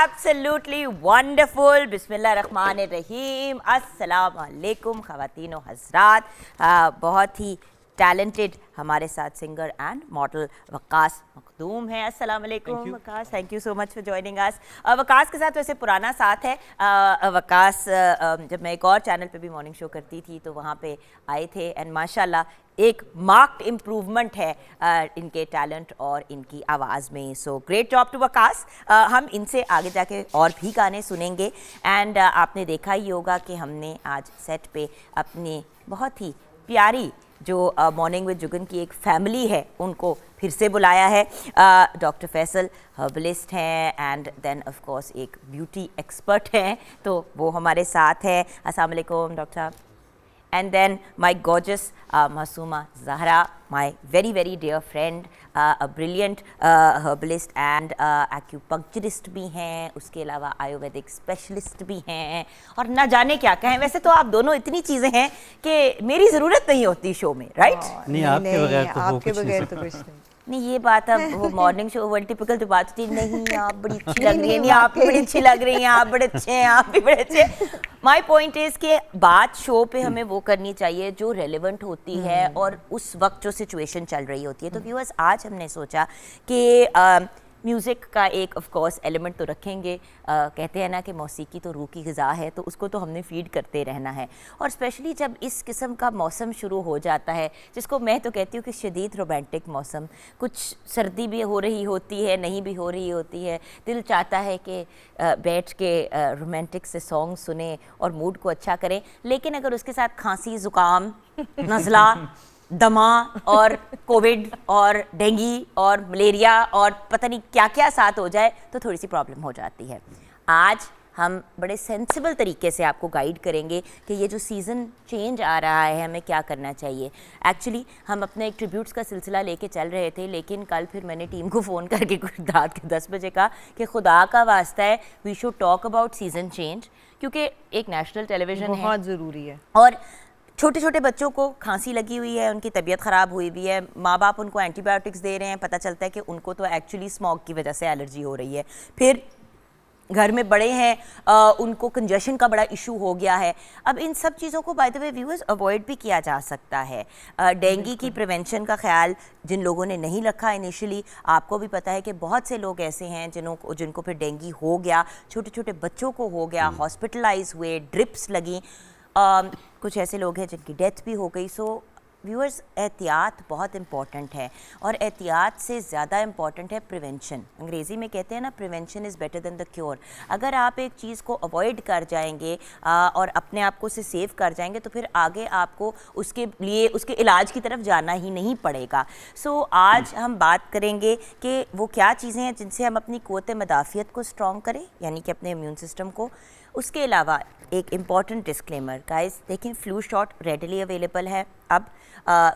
Absolutely wonderful. बिस्मिल्लाहिर्रहमानिर्रहीम। अस्सलाम वालेकुम ख़वातीन व हज़रात। बहुत ही टैलेंटेड हमारे साथ singer and model Waqas Makhdoom है। अस्सलाम वालेकुम Waqas, thank you so much for joining us. Waqas के साथ वैसे पुराना साथ है। वकास जब मैं एक और चैनल पे भी मॉर्निंग शो करती थी तो वहाँ पे आए थे एंड माशाल्लाह एक मार्क्ड इम्प्रूवमेंट है इनके टैलेंट और इनकी आवाज़ में। So great job to Waqas. हम इनसे आगे जाके और भी गाने सुनेंगे एंड आपने देखा ही होगा कि हमने आज सेट पे अपनी बहुत ही प्यारी जो मॉर्निंग विद जुगन की एक फैमिली है उनको फिर से बुलाया है। डॉक्टर फैसल हर्बलिस्ट हैं एंड देन ऑफ कोर्स एक ब्यूटी एक्सपर्ट हैं, तो वो हमारे साथ हैं। अस्सलाम वालेकुम डॉक्टर साहब। And then my gorgeous Masuma Zahra, my very very dear friend, a brilliant herbalist and acupuncturist भी हैं, उसके अलावा आयुर्वेदिक स्पेशलिस्ट भी हैं और ना जाने क्या कहें। वैसे तो आप दोनों इतनी चीज़ें हैं कि मेरी ज़रूरत नहीं होती शो में, राइट? नहीं, आपके बगैर तो कुछ नहीं, ये बात अब वो मॉर्निंग शो वर्ल्ड टिपिकल जो बात थी, नहीं आप बड़ी अच्छी लग रही हैं, नहीं आप भी बड़ी अच्छी लग रही हैं, आप बड़े अच्छे हैं, आप भी बड़े अच्छे हैं। माय पॉइंट इज़ कि बात शो पे हमें वो करनी चाहिए जो रेलेवेंट होती है और उस वक्त जो सिचुएशन चल रही होती है। तो व्यूअर्स, आज हमने सोचा कि म्यूज़िक का एक ऑफ कोर्स एलिमेंट तो रखेंगे। कहते हैं ना कि मौसीकी तो रूह की ग़िज़ा है, तो उसको तो हमने फीड करते रहना है। और स्पेशली जब इस किस्म का मौसम शुरू हो जाता है, जिसको मैं तो कहती हूँ कि शदीद रोमांटिक मौसम, कुछ सर्दी भी हो रही होती है, नहीं भी हो रही होती है, दिल चाहता है कि बैठ के रोमांटिक से सॉन्ग सुने और मूड को अच्छा करें। लेकिन अगर उसके साथ खांसी, ज़ुकाम, नज़ला, दमा और कोविड और डेंगी और मलेरिया और पता नहीं क्या क्या साथ हो जाए तो थोड़ी सी प्रॉब्लम हो जाती है। आज हम बड़े सेंसिबल तरीके से आपको गाइड करेंगे कि ये जो सीज़न चेंज आ रहा है हमें क्या करना चाहिए। एक्चुअली हम अपने एक ट्रिब्यूट्स का सिलसिला लेके चल रहे थे, लेकिन कल फिर मैंने टीम को फ़ोन करके कुछ रात के 10 बजे कहा कि खुदा का वास्ता है we should talk about season change, क्योंकि एक नेशनल टेलीविज़न है, बहुत ज़रूरी है। और छोटे छोटे बच्चों को खांसी लगी हुई है, उनकी तबीयत ख़राब हुई हुई है, माँ बाप उनको एंटीबायोटिक्स दे रहे हैं, पता चलता है कि उनको तो एक्चुअली स्मॉग की वजह से एलर्जी हो रही है। फिर घर में बड़े हैं, उनको कंजेशन का बड़ा इशू हो गया है। अब इन सब चीज़ों को bye the way viewers avoid भी किया जा सकता है। डेंगू की प्रिवेंशन का ख्याल जिन लोगों ने नहीं रखा इनिशियली, आपको भी पता है कि बहुत से लोग ऐसे हैं जिनको फिर डेंगू हो गया, छोटे छोटे बच्चों को हो गया, हॉस्पिटलाइज हुए, ड्रिप्स लगी, कुछ ऐसे लोग हैं जिनकी डेथ भी हो गई। सो व्यूअर्स, एहतियात बहुत इम्पॉर्टेंट है और एहतियात से ज़्यादा इम्पॉर्टेंट है प्रिवेंशन। अंग्रेज़ी में कहते हैं ना, prevention is better than the cure. अगर आप एक चीज़ को अवॉइड कर जाएंगे और अपने आप को उसे सेव कर जाएंगे तो फिर आगे आपको उसके लिए उसके इलाज की तरफ जाना ही नहीं पड़ेगा। सो आज हम बात करेंगे कि वो क्या चीज़ें हैं जिनसे हम अपनी क़ुव्वत मदाफ़ियत को स्ट्रॉन्ग करें, यानी कि अपने इम्यून सिस्टम को। उसके अलावा एक इम्पॉर्टेंट डिस्क्लेमर, गाइस देखें, फ्लू शॉट रेडली अवेलेबल है अब।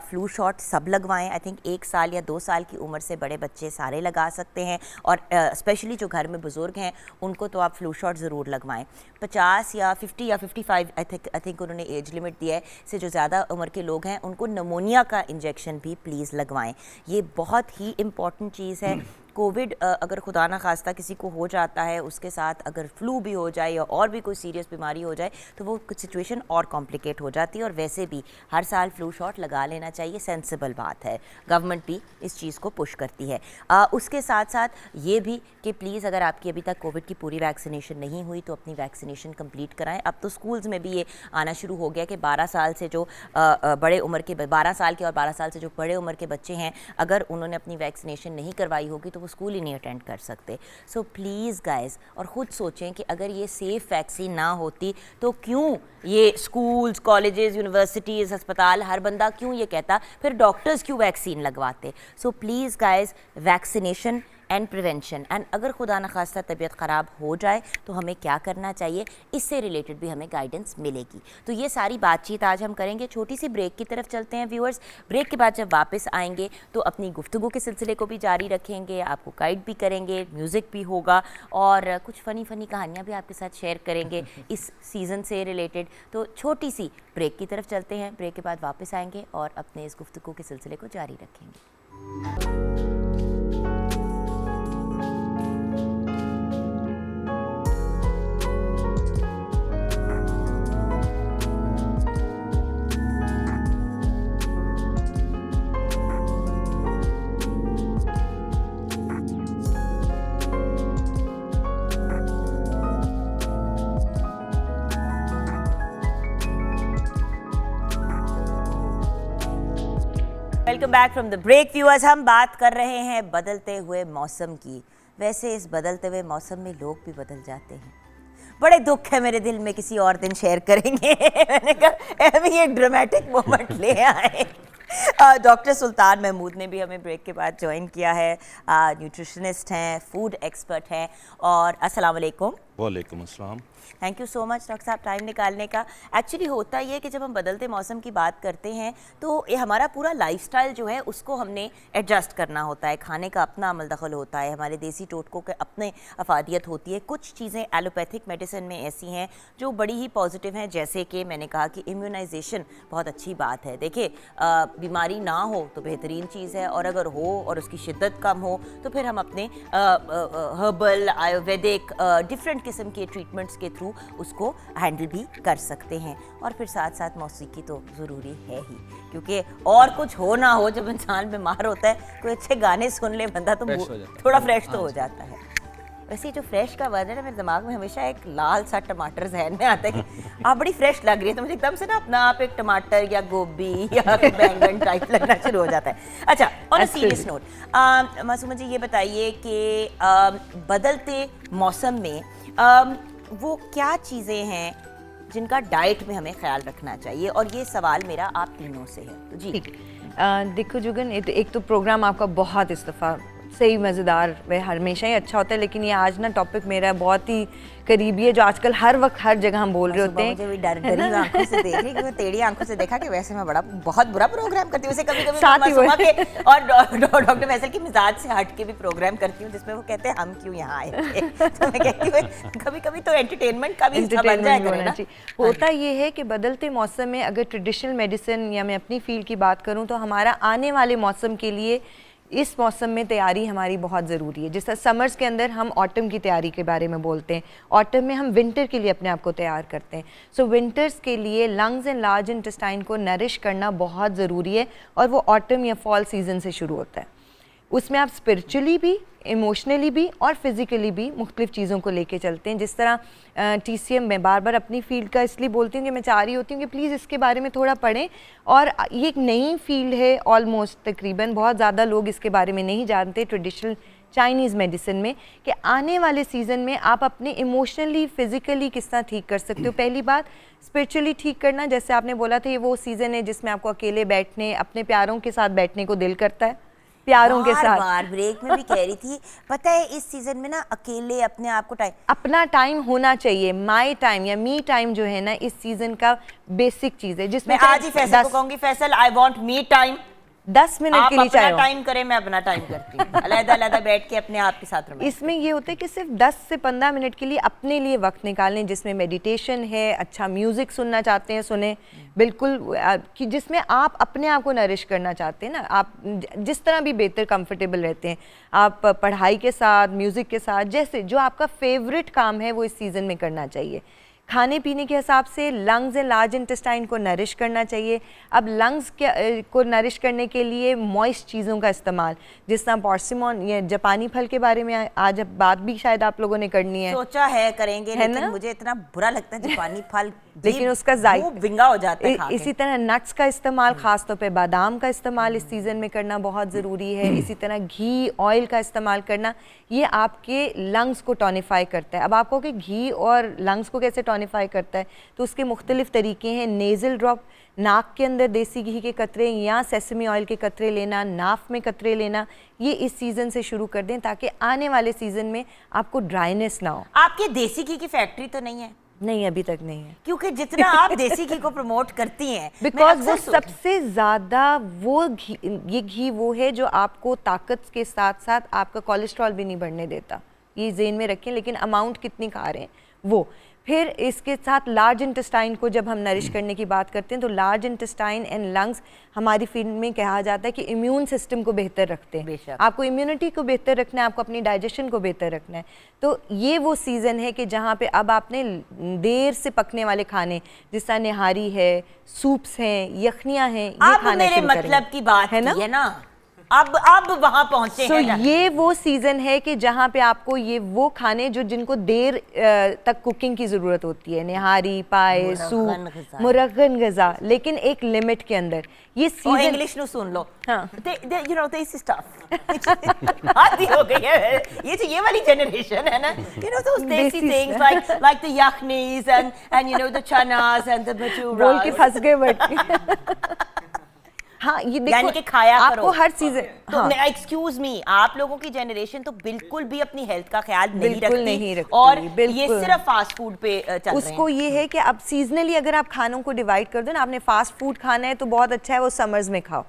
फ्लू शॉट सब लगवाएं। आई थिंक 1 साल या 2 साल की उम्र से बड़े बच्चे सारे लगा सकते हैं, और स्पेशली जो घर में बुज़ुर्ग हैं उनको तो आप फ्लू शॉट ज़रूर लगवाएं। 50 या 50 या 55 आई थिंक उन्होंने एज लिमिट दिया है, से जो ज़्यादा उम्र के लोग हैं उनको नमोनिया का इंजेक्शन भी प्लीज़ लगवाएं। ये बहुत ही इम्पॉर्टेंट चीज़ है। कोविड अगर खुदा ना खास्ता किसी को हो जाता है, उसके साथ अगर फ्लू भी हो जाए या और भी कोई सीरियस बीमारी हो जाए तो वो सिचुएशन और कॉम्प्लिकेट हो जाती है। और वैसे भी हर साल फ्लू शॉट लगा लेना चाहिए, सेंसिबल बात है। गवर्नमेंट भी इस चीज़ को पुश करती है। उसके साथ साथ ये भी कि प्लीज़ अगर आपकी अभी तक कोविड की पूरी वैक्सीनेशन नहीं हुई तो अपनी वैक्सीनेशन कंप्लीट कराएं। अब तो स्कूल्स में भी ये आना शुरू हो गया कि 12 साल से जो बड़े उम्र के 12 साल के और 12 साल से जो बड़े उम्र के बच्चे हैं, अगर उन्होंने अपनी वैक्सीनेशन नहीं करवाई होगी तो स्कूल ही नहीं अटेंड कर सकते। सो प्लीज़ गाइस, और ख़ुद सोचें कि अगर ये सेफ़ वैक्सीन ना होती तो क्यों ये स्कूल्स, कॉलेजेस, यूनिवर्सिटीज़, अस्पताल, हर बंदा क्यों ये कहता, फिर डॉक्टर्स क्यों वैक्सीन लगवाते। So please guys, vaccination and prevention. And अगर खुदा न खास्ता तबीयत ख़राब हो जाए तो हमें क्या करना चाहिए, इससे रिलेटेड भी हमें गाइडेंस मिलेगी। तो ये सारी बातचीत आज हम करेंगे। छोटी सी ब्रेक की तरफ चलते हैं व्यूअर्स। ब्रेक के बाद जब वापस आएंगे तो अपनी गुफ्तगू के सिलसिले को भी जारी रखेंगे, आपको गाइड भी करेंगे, म्यूज़िक भी होगा और कुछ फ़नी कहानियाँ भी आपके साथ शेयर करेंगे इस सीज़न से रिलेटेड। तो छोटी सी ब्रेक की तरफ चलते हैं, ब्रेक के बाद वापस आएंगे और अपने इस गुफ्तगू के सिलसिले को जारी रखेंगे। Welcome back from the break viewers. हम बात कर रहे हैं बदलते हुए मौसम की। वैसे इस बदलते हुए मौसम में लोग भी बदल जाते हैं। बड़े दुख है मेरे दिल में, किसी और दिन शेयर करेंगे। मैंने कहा अभी एक ड्रामेटिक मोमेंट ले आए। डॉक्टर सुल्तान महमूद ने भी हमें ब्रेक के बाद ज्वाइन किया है। न्यूट्रिशनिस्ट हैं, फूड एक्सपर्ट हैं। और अस्सलाम वालेकुम। वालेकुम अस्सलाम। Thank you so much doctor साहब टाइम निकालने का। एक्चुअली होता ये है कि जब हम बदलते मौसम की बात करते हैं तो ये हमारा पूरा लाइफस्टाइल जो है उसको हमने एडजस्ट करना होता है। खाने का अपना अमल दखल होता है, हमारे देसी टोटकों के अपने अफादियत होती है। कुछ चीज़ें एलोपैथिक मेडिसिन में ऐसी हैं जो बड़ी ही पॉजिटिव हैं, जैसे कि मैंने कहा कि इम्यूनाइजेशन बहुत अच्छी बात है। देखिए बीमारी ना हो तो बेहतरीन चीज़ है, और अगर हो और उसकी शिद्दत कम हो तो फिर हम अपने हर्बल, आयुर्वेदिक, डिफरेंट किस्म के ट्रीटमेंट्स के थ्रू उसको हैंडल भी कर सकते हैं। और फिर साथ साथ मौसीकी तो ज़रूरी है ही, क्योंकि और कुछ हो ना हो जब इंसान बीमार होता है कोई अच्छे गाने सुन ले बंदा तो थोड़ा फ्रेश तो हो जाता है। वैसे जो फ्रेश का वर्ड है ना, मेरे दिमाग में हमेशा एक लाल सा टमाटर जहन में आता है कि आप बड़ी फ्रेश लग रही है, तो मुझे एकदम से ना अपना आप एक टमाटर या गोभी या बैंगन टाइप लगना शुरू हो जाता है। अच्छा, on a serious note Masooma ji ये बताइए कि बदलते मौसम में वो क्या चीज़ें हैं जिनका डाइट में हमें ख्याल रखना चाहिए, और ये सवाल मेरा आप तीनों से है। तो जी देखो जुगन, एक तो प्रोग्राम आपका बहुत इस दफ़ा सही मज़ेदार, वह हमेशा ही अच्छा होता है, लेकिन ये आज ना टॉपिक मेरा बहुत ही करीबी है, जो आजकल हर वक्त हर जगह हम बोल रहे होते हैं। मुझे भी डरी आंखों से देख रही, क्योंकि टेढ़ी आंखों से देखा कि वैसे मैं बहुत बुरा प्रोग्राम करती हूँ। उसे कभी-कभी मासूमा के और डॉक्टर फैसल की मिजाज से हट के भी प्रोग्राम करती हूँ, जिसमें वो कहते हैं हम क्यों यहाँ आए थे। तो मैं कहती हूँ कभी-कभी तो एंटरटेनमेंट का भी हिस्सा बन जाया करे ना। होता ये है कि बदलते मौसम में अगर ट्रेडिशनल मेडिसिन या मैं अपनी फील्ड की बात करूँ तो हमारा आने वाले मौसम के लिए इस मौसम में तैयारी हमारी बहुत ज़रूरी है। जिस तरह समर्स के अंदर हम ऑटम की तैयारी के बारे में बोलते हैं, ऑटम में हम विंटर के लिए अपने आप को तैयार करते हैं। सो विंटर्स के लिए लंग्स एंड लार्ज इंटेस्टाइन को नरिश करना बहुत ज़रूरी है, और वो ऑटम या फॉल सीज़न से शुरू होता है। उसमें आप स्पिरिचुअली भी, इमोशनली भी और फिज़िकली भी मुख्तलिफ़ चीज़ों को लेके चलते हैं। जिस तरह TCM में बार बार अपनी फील्ड का इसलिए बोलती हूँ कि मैं चाह रही होती हूँ कि प्लीज़ इसके बारे में थोड़ा पढ़ें, और ये एक नई फील्ड है ऑलमोस्ट, तकरीबन बहुत ज़्यादा लोग इसके बारे में नहीं जानते ट्रेडिशनल चाइनीज़ मेडिसिन में, कि आने वाले सीज़न में आप अपने इमोशनली, फ़िज़िकली किस तरह ठीक कर सकते हो। पहली बात स्पिरिचुअली ठीक करना, जैसे आपने बोला था ये वो सीज़न है जिसमें आपको अकेले बैठने, अपने प्यारों के साथ बैठने को दिल करता है, प्यारों के साथ। बार ब्रेक में भी कह रही थी, पता है इस सीजन में ना अकेले अपने आप को अपना टाइम होना चाहिए। माई टाइम या मी टाइम जो है ना, इस सीजन का बेसिक चीज है, जिसमें मैं आज ही फैसल को कहूंगी, Faisal I want me time. 10 minute के लिए चाहिए टाइम करें, मैं अपना टाइम करती हूँ, अलग-अलग बैठ के अपने आप के साथ रहूं। इसमें ये होता है कि सिर्फ 10 से 15 मिनट के लिए अपने लिए वक्त निकालें, जिसमें मेडिटेशन है, अच्छा म्यूजिक सुनना चाहते हैं सुने, बिल्कुल, कि जिसमें आप अपने आप को नरिश करना चाहते हैं ना, आप जिस तरह भी बेहतर कंफर्टेबल रहते हैं, आप पढ़ाई के साथ, म्यूज़िक के साथ, जैसे जो आपका फेवरेट काम है वो इस सीज़न में करना चाहिए। खाने पीने के हिसाब से लंग्स एंड लार्ज इंटेस्टाइन को नरिश करना चाहिए। अब लंग्स को नरिश करने के लिए मॉइस्ट चीज़ों का इस्तेमाल, जिस तरह पॉर्सिमॉन या जापानी फल के बारे में आज बात भी शायद आप लोगों ने करनी है, सोचा है करेंगे, है लेकिन मुझे इतना बुरा लगता है जापानी फल, लेकिन उसका जायका विंगा हो जाता है। इसी तरह नट्स का इस्तेमाल, खास तौर पे बादाम का इस्तेमाल इस सीज़न में करना बहुत ज़रूरी है। इसी तरह घी, ऑयल का इस्तेमाल करना, ये आपके लंग्स को टॉनिफाई करता है। अब आपको कि घी और लंग्स को कैसे टॉनिफाई करता है, तो उसके मुख्तलिफ तरीके हैं। नेज़ल ड्रॉप, नाक के अंदर देसी घी के कतरे या सेसमी ऑयल के कतरे लेना, नाफ में कतरे लेना, ये इस सीज़न से शुरू कर दें ताकि आने वाले सीज़न में आपको ड्राइनेस ना हो। आपके देसी घी की फैक्ट्री तो नहीं है? नहीं, अभी तक नहीं है, क्योंकि जितना आप देसी घी को प्रमोट करती हैं, बिकॉज वो सबसे ज़्यादा वो घी, ये घी वो है जो आपको ताकत के साथ साथ आपका कोलेस्ट्रॉल भी नहीं बढ़ने देता, ये ज़हन में रखें। लेकिन अमाउंट कितनी खा रहे हैं वो। फिर इसके साथ लार्ज इंटेस्टाइन को जब हम नरिश करने की बात करते हैं, तो लार्ज इंटेस्टाइन एंड लंग्स हमारी फील्ड में कहा जाता है कि इम्यून सिस्टम को बेहतर रखते हैं। आपको इम्यूनिटी को बेहतर रखना है, आपको अपनी डाइजेशन को बेहतर रखना है। तो ये वो सीज़न है कि जहाँ पे अब आपने देर से पकने वाले खाने, जिस तरह निहारी है, सूप्स हैं, यखनियाँ हैं, ये खाना मेरे शुरू मतलब की बात है ना? अब वहां पहुंचे So, हैं। ये वो सीजन है कि जहाँ पे आपको ये वो खाने जो जिनको देर तक कुकिंग की ज़रूरत होती है, निहारी, पाए, मुरगन सूप, ग़िज़ा। मुरगन गज़ा, लेकिन एक लिमिट के अंदर। ये ओ सीजन इंग्लिश नु सुन लो। हाँ। You know this is tough. आती हो गई है ये वाली जनरेशन है ना, यू नो दोस देसी देसी things like the yakhnis and you know the chanas and the bhaturas। बोल के फंस गए बट हाँ, ये देखो यानी कि खाया करो। आपको हर सीजन तो एक्सक्यूज मी, आप लोगों की जनरेशन तो बिल्कुल भी अपनी हेल्थ का ख्याल बिल्कुल नहीं रखती, और ये बिल्कुल। सिर्फ फास्ट फूड पे चल रहे हैं। उसको ये है कि अब सीजनली अगर आप खानों को डिवाइड कर दो ना, आपने फास्ट फूड खाना है तो बहुत अच्छा है वो समर्स में खाओ।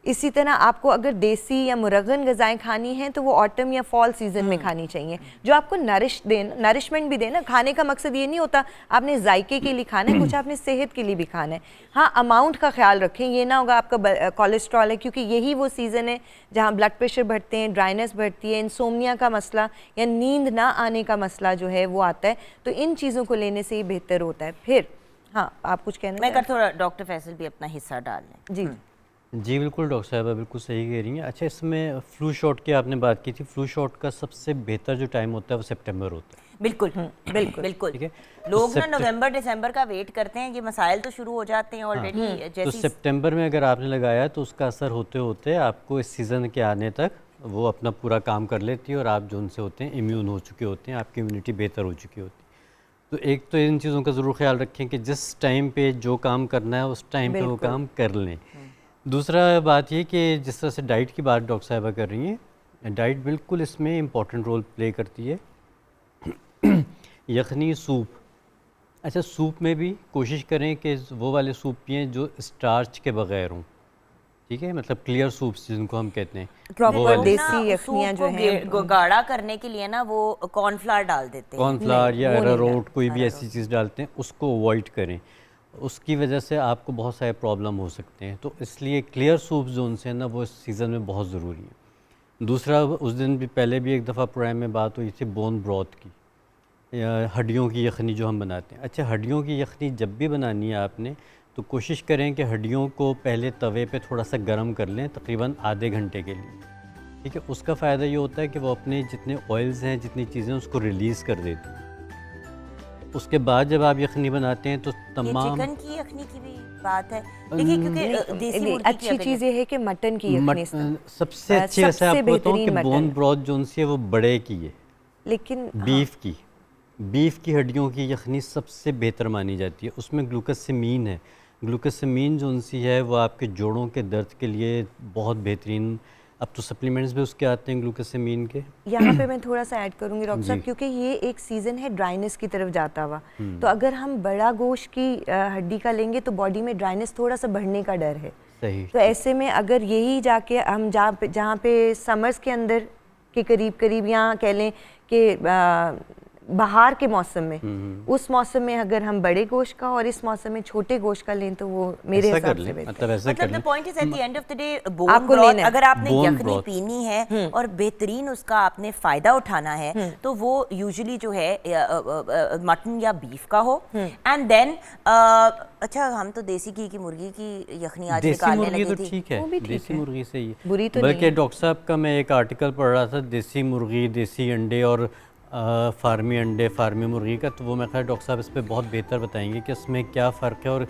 इसी तरह आपको अगर देसी या मुरगन गज़ाएं खानी हैं तो वो ऑटम या फॉल सीजन में खानी चाहिए, जो आपको नरिशमेंट भी दे ना। खाने का मकसद ये नहीं होता आपने जायके के लिए खाना है, कुछ आपने सेहत के लिए भी खाना है। हाँ, अमाउंट का ख्याल रखें, ये ना होगा आपका कोलेस्ट्रॉल है, क्योंकि यही वो सीज़न है जहाँ ब्लड प्रेशर बढ़ते हैं, ड्राइनेस बढ़ती है, इंसोम्निया का मसला या नींद ना आने का मसला जो है वो आता है। तो इन चीज़ों को लेने से ही बेहतर होता है। फिर हाँ, आप कुछ कहना मैं कर थोड़ा डॉक्टर फैसल भी अपना हिस्सा डाल लें। जी जी बिल्कुल डॉक्टर साहबा बिल्कुल सही कह रही हैं। अच्छा, इसमें फ्लू शॉट की आपने बात की थी। फ्लू शॉट का सबसे बेहतर जो टाइम होता है वो सितंबर होता है। बिल्कुल बिल्कुल बिल्कुल। ठीक है, लोग ना नवंबर दिसंबर का वेट करते हैं, ये मसाइल तो शुरू हो जाते हैं ऑलरेडी। तो जैसी सितंबर में अगर आपने लगाया तो उसका असर होते होते आपको इस सीज़न के आने तक वो अपना पूरा काम कर लेती है और आप जो उनसे होते हैं इम्यून हो चुके होते हैं, आपकी इम्यूनिटी बेहतर हो चुकी होती है। तो एक तो इन चीज़ों का ज़रूर ख्याल रखें कि जिस टाइम पे जो काम करना है उस टाइम पे वो काम कर लें। दूसरा बात ये कि जिस तरह से डाइट की बात डॉक्टर साहिबा कर रही हैं, डाइट बिल्कुल इसमें इम्पॉर्टेंट रोल प्ले करती है। यखनी सूप, अच्छा सूप में भी कोशिश करें कि वो वाले सूप पिएं जो स्टार्च के बगैर हों। ठीक है, मतलब क्लियर सूप्स जिनको हम कहते हैं, प्रॉपर वो वाले देसी यखनियाँ जो हैं गाढ़ा करने के लिए ना वो कॉर्नफ्लावर डाल देते हैं। कॉर्नफ्लावर या वो नहीं अरारोट कोई भी ऐसी चीज़ डालते हैं, उसको अवॉइड करें। उसकी वजह से आपको बहुत सारे प्रॉब्लम हो सकते हैं। तो इसलिए क्लियर सूप जो उनसे ना वो इस सीज़न में बहुत ज़रूरी है। दूसरा, उस दिन भी पहले भी एक दफ़ा प्रोग्राम में बात हुई थी बोन ब्रॉथ की, या हड्डियों की यखनी जो हम बनाते हैं। अच्छा, हड्डियों की यखनी जब भी बनानी है आपने तो कोशिश करें कि हड्डियों को पहले तवे पे थोड़ा सा गर्म कर लें, तकरीबन आधे घंटे के लिए। ठीक है, उसका फ़ायदा ये होता है कि वो अपने जितने ऑयल्स हैं, जितनी चीज़ें उसको रिलीज़ कर देती हैं। उसके बाद जब आप यखनी बनाते हैं तो तमाम चिकन की यखनी की भी बात है, देखिए क्योंकि देसी मुर्गी की अच्छी चीज़ ये है कि मटन की यखनी सबसे अच्छी, वैसे आपको बताऊँ कि बेहतरीन बोन मटन। ब्रॉथ जो उनसी है वो बड़े की है, लेकिन बीफ की हड्डियों की यखनी सबसे बेहतर मानी जाती है। उसमें ग्लूकोसामीन है। ग्लूकोसामीन जो उनसी है वो आपके जोड़ों के दर्द के लिए बहुत बेहतरीन। अब तो सप्लीमेंट्स भी उसके आते हैं ग्लूकोसामीन के। यहाँ पे मैं थोड़ा सा ऐड करूँगी डॉक्टर साहब, जी। क्योंकि ये एक सीज़न है ड्राइनेस की तरफ जाता हुआ। तो अगर हम बड़ा गोश्त की हड्डी का लेंगे तो बॉडी में ड्राइनेस थोड़ा सा बढ़ने का डर है। सही। तो ऐसे में अगर यही जाके हम जहाँ पे समर्स के अंदर के करीब यहाँ कह लें कि बहार के मौसम में, उस मौसम में अगर हम बड़े गोश्त का और इस मौसम में छोटे गोश्त का लें तो वो मेरे ऐसा हिसाब कर से लें, बेहतर मतलब ऐसा कर मतलब द लें। Point is at the end of the day bone आपको ब्रॉथ, लेना है। अगर आपने बोन यखनी ब्रॉथ। पीनी है और बेहतरीन उसका आपने फायदा उठाना है तो वो यूजुअली जो है मटन या बीफ का हो। एंड देन अच्छा, हम तो देसी घी की मुर्गी की यखनी आज देसी निकालने मुर्गी लगे तो थी। ठीक है, वो भी ठीक देसी है। मुर्गी सही है, बुरी तो नहीं बल्कि है। डॉक्टर साहब का मैं एक आर्टिकल पढ़ रहा था देसी मुर्गी, देसी अंडे और फार्मी अंडे, फार्मी मुर्गी का, तो वो मैं ख्याल डॉक्टर साहब इस पर बहुत बेहतर बताएंगे कि इसमें क्या फ़र्क है और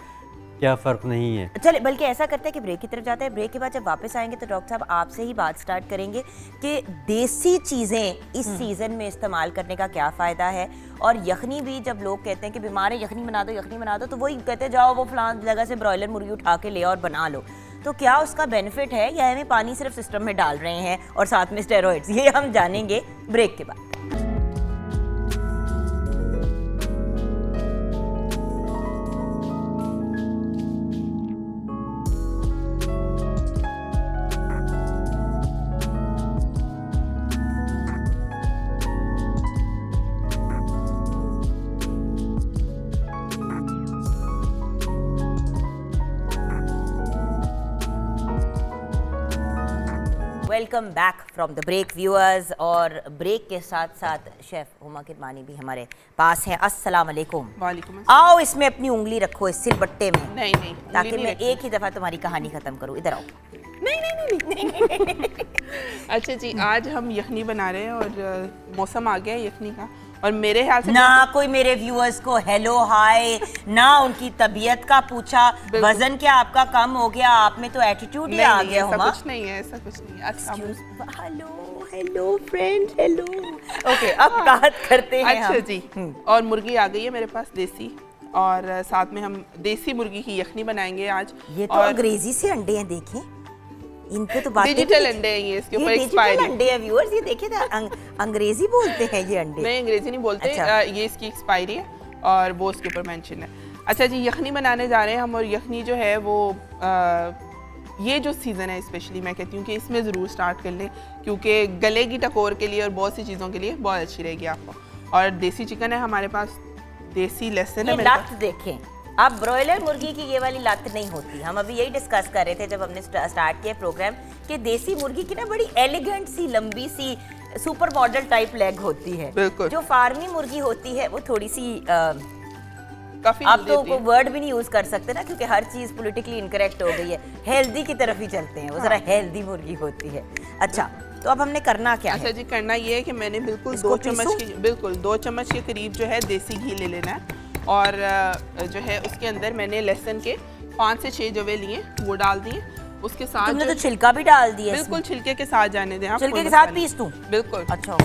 क्या फ़र्क नहीं है। चले बल्कि ऐसा करते हैं कि ब्रेक की तरफ जाते हैं। ब्रेक के बाद जब वापस आएंगे तो डॉक्टर साहब आपसे ही बात स्टार्ट करेंगे कि देसी चीज़ें इस सीज़न में इस्तेमाल करने का क्या फ़ायदा है। और यखनी भी, जब लोग कहते हैं कि बीमार है यखनी बना दो, तो वही कहते जाओ वो फलां जगह से ब्रॉयलर मुर्गी उठा के ले और बना लो। तो क्या उसका बेनिफिट है या हमें पानी सिर्फ सिस्टम में डाल रहे हैं और साथ में स्टेरॉइड्स, ये हम जानेंगे ब्रेक के बाद। Welcome back from the break viewers. और ब्रेक के साथ साथ शेफ हुमा किरमानी भी हमारे पास हैं। अस्सलाम वालेकुम। वालेकुम। आओ इसमें अपनी उंगली रखो इस सिलबट्टे में, नहीं नहीं ताकि उंगली मैं नहीं एक ही दफ़ा तुम्हारी कहानी ख़त्म करूँ। इधर आओ। रखनी। अच्छा जी, आज हम यखनी बना रहे हैं और मौसम आ गया है यखनी का, और मेरे ख्याल से ना कोई मेरे व्यूअर्स को हेलो हाय, ना उनकी तबीयत का पूछा, वजन क्या आपका कम हो गया, आप में तो एटीट्यूड ही आ गया। ऐसा हुमा कुछ नहीं है, ऐसा कुछ नहीं है। अच्छा hello hello friend hello. Okay, अब बात करते हैं अच्छा हम। जी, और मुर्गी आ गई है मेरे पास देसी, और साथ में हम देसी मुर्गी की यखनी बनाएंगे आज। ये तो और अंग्रेजी से अंडे हैं, देखें इन पे तो बात डिजिटल अंडे हैं ये, इसके ऊपर डिजिटल एक्सपायरी अंडे हैं व्यूअर्स, ये देखिए ना अंग्रेजी बोलते हैं ये अंडे। नहीं, अंग्रेजी नहीं बोलते। अच्छा। ये इसकी एक्सपायरी है और वो उसके ऊपर मेंशन है। अच्छा जी, यखनी बनाने जा रहे हैं हम, और यखनी जो है वो ये जो सीज़न है स्पेशली मैं कहती हूँ कि इसमें ज़रूर स्टार्ट कर लें, क्योंकि गले की टकोर के लिए और बहुत सी चीज़ों के लिए बहुत अच्छी रहेगी आपको। और देसी चिकन है हमारे पास, देसी लहसुन है ये मेरे लत पास। देखें, अब ब्रॉयलर मुर्गी की ये वाली लत नहीं होती। हम अभी यही डिस्कस कर रहे थे जब हमने स्टार्ट किया प्रोग्राम कि देसी मुर्गी की ना बड़ी एलिगेंट सी लंबी सी सुपर मॉडल टाइप लेग होती है। बिल्कुल। जो फार्मी मुर्गी होती है वो थोड़ी सी काफ़ी अब तो कोई वर्ड भी नहीं यूज कर सकते ना, क्योंकि हर चीज पॉलिटिकली इनकरेक्ट हो गई है। हेल्दी की तरफ ही चलते हैं, वो जरा हेल्दी मुर्गी होती है। अच्छा, तो अब हमने करना क्या अच्छा है? जी, करना ये है कि मैंने बिल्कुल इसको 2 चम्मच पीसूं? की, बिल्कुल 2 चम्मच के करीब जो है देसी घी ले लेना है, और जो है उसके अंदर मैंने लहसुन के 5 से 6 जवे लिए, वो डाल दिए। उसके साथ तुमने जो तो छिलका भी डाल दिया इसमें। बिल्कुल छिलके के साथ जाने दें आप, छिलके कोई के साथ मसला नहीं। पीस दूं? बिल्कुल। अच्छा,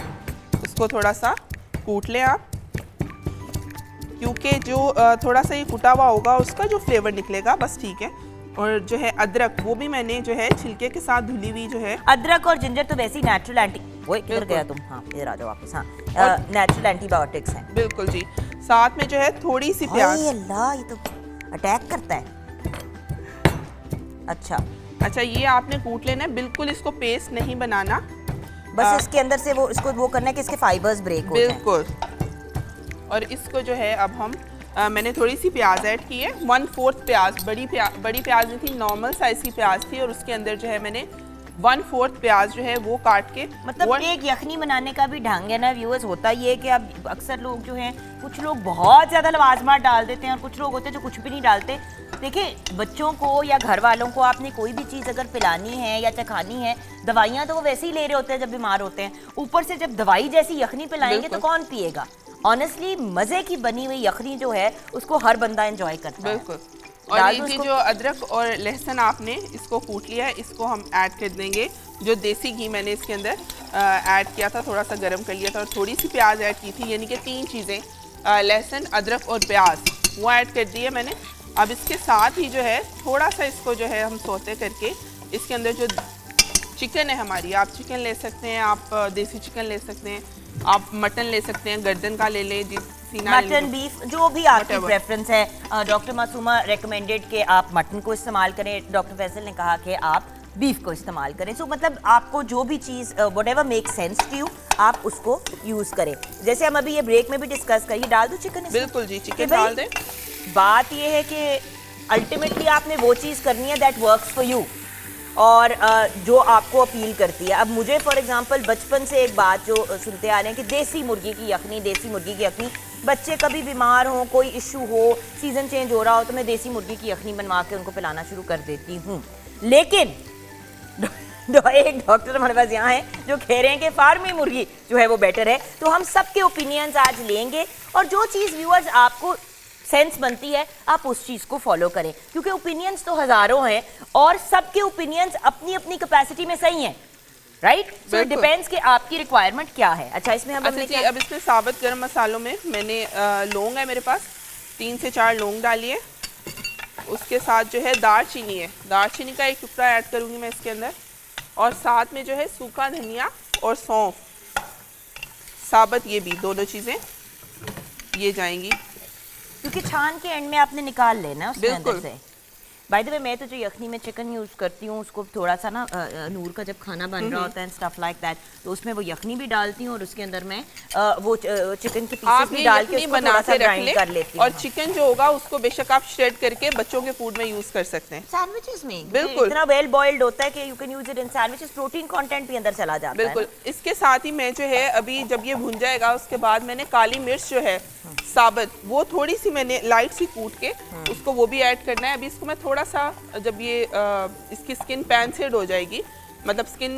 उसको थोड़ा सा कूट लें आप, क्योंकि जो थोड़ा सा ये कुटा हुआ होगा उसका जो फ्लेवर निकलेगा, बस ठीक है। और जो है अदरक, वो भी मैंने जो है छिलके के साथ धुली हुई जो है। अदरक और जिंजर तो वैसे ही नेचुरल एंटी, वो किधर बिल्कुल। गया तुम? हाँ इधर आ जाओ वापस। हाँ, नेचुरल एंटीबायोटिक्स हैं। बिल्कुल जी। साथ में जो है थोड़ी सी प्याज। हाय अल्लाह, ये तो अटैक करता है। अच्छा, अच्छा, ये आपने कूट लेना है, बिल्कुल इसको पेस्ट नहीं बनाना। बस इसके अंदर से वो इसको वो करना है कि इसके फाइबर्स ब्रेक हो जाएं। बिल्कुल। और इसको जो है अब हम मैंने थोड़ी सी प्याज ऐड की है, 1/4 प्याज, बड़ी प्याज नहीं थी, नॉर्मल साइज की प्याज थी, और उसके अंदर जो है मैंने 1/4 प्याज जो है वो काट के, मतलब एक यखनी बनाने का भी ढंग है ना व्यूअर्स, होता ये है कि अब अक्सर लोग जो हैं, कुछ लोग बहुत ज़्यादा लवाजमात डाल देते हैं और कुछ लोग होते हैं जो कुछ भी नहीं डालते। देखिए, बच्चों को या घर वालों को आपने कोई भी चीज़ अगर पिलानी है या चखानी है, दवाइयाँ तो वो वैसे ही ले रहे होते हैं जब बीमार होते हैं, ऊपर से जब दवाई जैसी यखनी पिलाएंगे तो कौन पिएगा? ऑनेस्टली मज़े की बनी हुई यखनी जो है उसको हर बंदा एंजॉय करता है। बिल्कुल। और ये जो अदरक और लहसुन आपने इसको कूट लिया है, इसको हम ऐड कर देंगे। जो देसी घी मैंने इसके अंदर ऐड किया था, थोड़ा सा गर्म कर लिया था, और थोड़ी सी प्याज ऐड की थी, यानी कि 3 चीज़ें, लहसुन, अदरक और प्याज, वो ऐड कर दी है मैंने। अब इसके साथ ही जो है थोड़ा सा इसको जो है हम सौते करके, इसके अंदर जो चिकन है हमारी, आप चिकन ले सकते हैं, आप देसी चिकन ले सकते हैं, आप मटन ले सकते हैं, गर्दन का ले लें, मटन, बीफ, जो भी आपकी प्रेफरेंस है। डॉक्टर मासूमा रेकमेंडेड कि आप मटन को इस्तेमाल करें, डॉक्टर फैसल ने कहा कि आप बीफ को इस्तेमाल करें। सो मतलब आपको जो भी चीज़ whatever make sense to you, आप उसको यूज़ करें। जैसे हम अभी ये ब्रेक में भी डिस्कस करिए, डाल दो चिकन इसमें? बिल्कुल जी, चिकन डाल दें। बात ये है कि अल्टीमेटली आपने वो चीज़ करनी है दैट वर्क्स फॉर यू, और जो आपको अपील करती है। अब मुझे फॉर एग्जांपल बचपन से एक बात जो सुनते आ रहे हैं कि देसी मुर्गी की यखनी, देसी मुर्गी की यखनी, बच्चे कभी बीमार हो, कोई इशू हो, सीज़न चेंज हो रहा हो, तो मैं देसी मुर्गी की यखनी बनवा के उनको पिलाना शुरू कर देती हूँ। लेकिन एक डॉक्टर हमारे पास यहाँ है जो कह रहे हैं कि फार्मी मुर्गी जो है वो बेटर है। तो हम सबके ओपिनियंस आज लेंगे, और जो चीज़ व्यूअर्स आपको सेंस बनती है आप उस चीज़ को फॉलो करें, क्योंकि ओपिनियंस तो हज़ारों हैं और सबके ओपिनियंस अपनी अपनी कैपेसिटी में सही हैं, राइट? सो इट डिपेंड्स कि आपकी रिक्वायरमेंट क्या है। अच्छा, इसमें हम अच्छा जी, अब इसमें साबुत गरम मसालों में मैंने लौंग है मेरे पास, 3 से 4 लौंग डालिए। उसके साथ जो है दालचीनी है, दालचीनी का एक टुकड़ा ऐड करूँगी मैं इसके अंदर, और साथ में जो है सूखा धनिया और सौंफ साबुत, ये भी दोनों चीज़ें ये जाएंगी, क्योंकि छान के एंड में आपने निकाल लेना उसमें अंदर से। बाय द वे मैं तो जो यखनी में चिकन यूज़ करती हूँ उसको थोड़ा सा ना नूर का जब खाना बन रहा होता है स्टफ लाइक दैट, तो उसमें वो यखनी भी डालती हूँ और उसके अंदर मैं वो चिकन के पीसेस आप भी ये डाल के यखनी उसको बना थोड़ा के सा रख ग्राइंड कर लेती लें हूँ। और चिकन जो होगा उसको बेशक आप श्रेड करके बच्चों के फूड में यूज कर सकते हैं। सैंडविचेस में बिल्कुल। इतना वेल बॉइल्ड होता है कि you can use it in sandwiches, protein content भी अंदर चला जाता है। बिल्कुल। इसके साथ ही मैं जो है अभी जब ये भुन जाएगा उसके बाद मैंने काली मिर्च जो है साबुत वो थोड़ी सी मैंने लाइट सी कूट के उसको वो भी ऐड करना है। अभी इसको मैं थोड़ा सा जब ये इसकी स्किन पैन सेड हो जाएगी, मतलब स्किन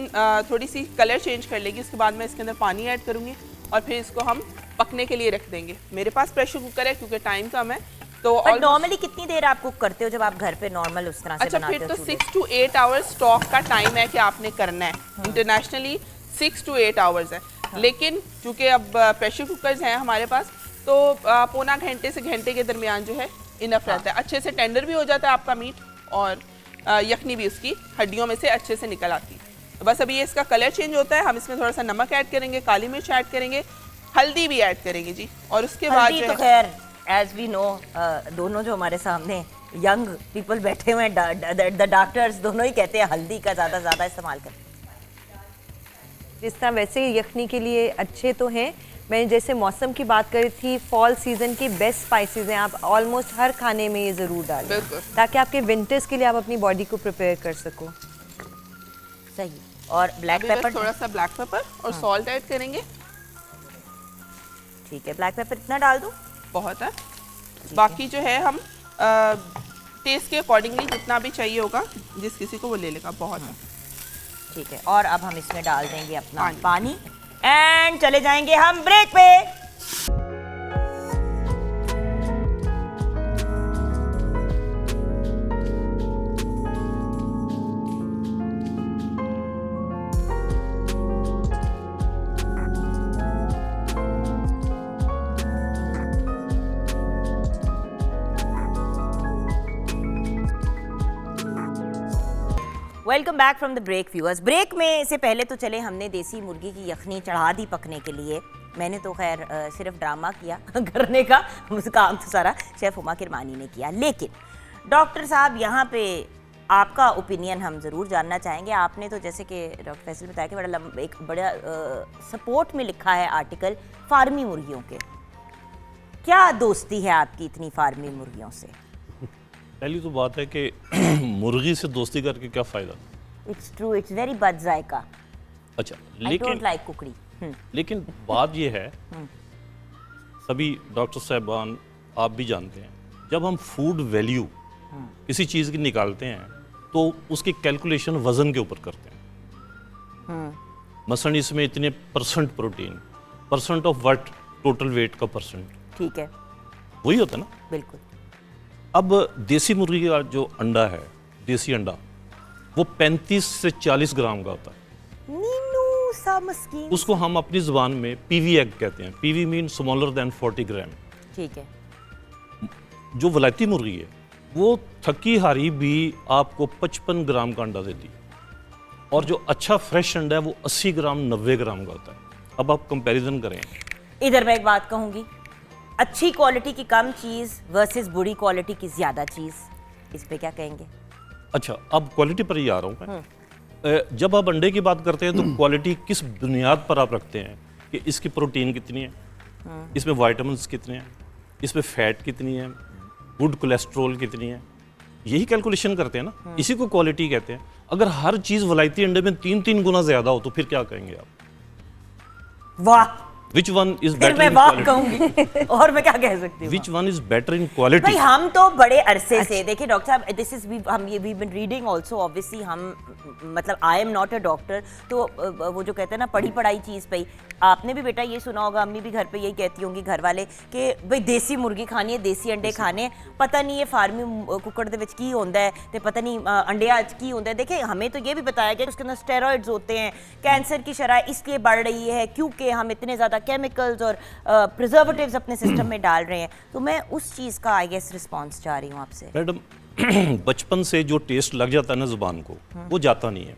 थोड़ी सी कलर चेंज कर लेगी, उसके बाद मैं इसके अंदर पानी ऐड करूँगी और फिर इसको हम पकने के लिए रख देंगे। मेरे पास प्रेशर कुकर है क्योंकि टाइम कम है तो नॉर्मली कितनी देर आप कुक करते हो जब आप घर पे नॉर्मल उस तरह से अच्छा बनाते फिर हो? तो 6 to 8 आवर्स स्टॉक का टाइम है कि आपने करना है। इंटरनेशनली 6 to 8 आवर्स है, लेकिन क्योंकि अब प्रेशर कुकर्स हैं हमारे पास तो पौना घंटे से घंटे के दरमियान जो है इनफ रहता है। अच्छे से टेंडर भी हो जाता है आपका मीट और यखनी भी उसकी हड्डियों में से अच्छे से निकल आती है। तो बस अभी ये इसका कलर चेंज होता है, हम इसमें थोड़ा सा नमक ऐड करेंगे, काली मिर्च ऐड करेंगे, हल्दी भी ऐड करेंगे जी। और उसके बाद हल्दी जो तो है खैर एज वी नो दोनों जो हमारे सामने यंग पीपल बैठे हुए हैं द डॉक्टर्स दोनों ही कहते हैं हल्दी का ज़्यादा इस्तेमाल करें। जिस तरह वैसे यखनी के लिए अच्छे तो हैं, मैंने जैसे मौसम की बात करी थी, फॉल सीजन की बेस्ट स्पाइसेस हैं, आप ऑलमोस्ट हर खाने में ये ज़रूर डालें बिल्कुल। ताकि आपके विंटर्स के लिए आप अपनी बॉडी को प्रिपेयर कर सको। सही। और ब्लैक अभी बस पेपर थोड़ा सा ब्लैक पेपर और सॉल्ट ऐड करेंगे। ठीक है, ब्लैक पेपर इतना डाल दूं? बहुत है। बाकी जो है हम टेस्ट के अकॉर्डिंगली जितना भी चाहिए होगा जिस किसी को वो ले लेगा। बहुत है। ठीक है, और अब हम इसमें डाल देंगे अपना पानी। पानी एंड चले जाएंगे हम ब्रेक पे। Welcome back from the break viewers. Break में से पहले तो चले हमने देसी मुर्गी की यखनी चढ़ा दी पकने के लिए। मैंने तो खैर सिर्फ ड्रामा किया करने का, काम तो सारा शेफ हुमा किरमानी ने किया। लेकिन डॉक्टर साहब यहाँ पे आपका ओपिनियन हम ज़रूर जानना चाहेंगे। आपने तो जैसे कि डॉक्टर फैसल बताया कि एक बड़ा सपोर्ट में लिखा है आर्टिकल फार्मी मुर्गियों के। क्या दोस्ती है आपकी इतनी फार्मी मुर्गियों से? पहली तो बात है कि मुर्गी से दोस्ती करके क्या फ़ायदा। इट्स ट्रू, इट्स वेरी बद जायका। अच्छा आई डोंट लाइक कुकड़ी। लेकिन बात ये है, सभी डॉक्टर साहबान आप भी जानते हैं, जब हम फूड वैल्यू किसी चीज़ की निकालते हैं तो उसकी कैलकुलेशन वज़न के ऊपर करते हैं। मसलन इसमें इतने % protein, % of what, total weight का %, ठीक है, वही होता है ना। बिल्कुल। अब देसी मुर्गी का जो अंडा है, देसी अंडा, वो 35 से 40 ग्राम का होता है। नीनू सा मस्कीन। उसको हम अपनी ज़ुबान में पीवी एग कहते हैं। पीवी मीन स्मॉलर देन 40 ग्राम। ठीक है। जो वलायती मुर्गी है वो थकी हारी भी आपको 55 ग्राम का अंडा देती है, और जो अच्छा फ्रेश अंडा है वो 80 ग्राम 90 ग्राम का होता है। अब आप कंपैरिजन करें। इधर मैं एक बात कहूँगी, अच्छी क्वालिटी की कम चीज़ वर्सेस बुरी क्वालिटी की ज़्यादा चीज़, इस पे क्या कहेंगे? अच्छा, अब क्वालिटी पर ही आ रहा हूँ मैं। जब आप अंडे की बात करते हैं तो क्वालिटी किस बुनियाद पर आप रखते हैं कि इसकी प्रोटीन कितनी है, इसमें वाइटामिन्स कितने हैं, इसमें फैट कितनी है, गुड कोलेस्ट्रोल कितनी है, यही कैलकुलेशन करते हैं ना। इसी को क्वालिटी कहते हैं। अगर हर चीज़ वलायती अंडे में 3-3 गुना ज़्यादा हो तो फिर क्या कहेंगे आप? वाह। Which one is फिर better मैं in वाह quality? कहूंगी और मैं क्या कह सकती हूँ? Which one is better in quality? भाई हम तो बड़े अरसे से देखिए डॉक्टर साहब, दिस इज हम ये we been reading also obviously, हम मतलब I am not a doctor, तो वो जो कहते हैं ना पढ़ी पढ़ाई चीज़ पे ही, आपने भी बेटा ये सुना होगा, अम्मी भी घर पे यही कहती होंगी घर वाले कि भाई देसी मुर्गी खानी है, देसी अंडे खाने, पता नहीं ये फार्मी कुकड़ दे विच की होंदा है ते पता नहीं अंडिया च की होंदा है। देखिए हमें तो ये भी बताया गया उसके अंदर स्टेरॉइड्स होते हैं, कैंसर की शरह इसलिए बढ़ रही है क्योंकि हम इतने ज़्यादा केमिकल्स और प्रिजर्वेटिव्स अपने सिस्टम में डाल रहे हैं। तो मैं उस चीज़ का आई गेस रिस्पॉन्स चाह रही हूँ आपसे। मैडम बचपन से जो टेस्ट लग जाता है ना ज़ुबान को, वो जाता नहीं है।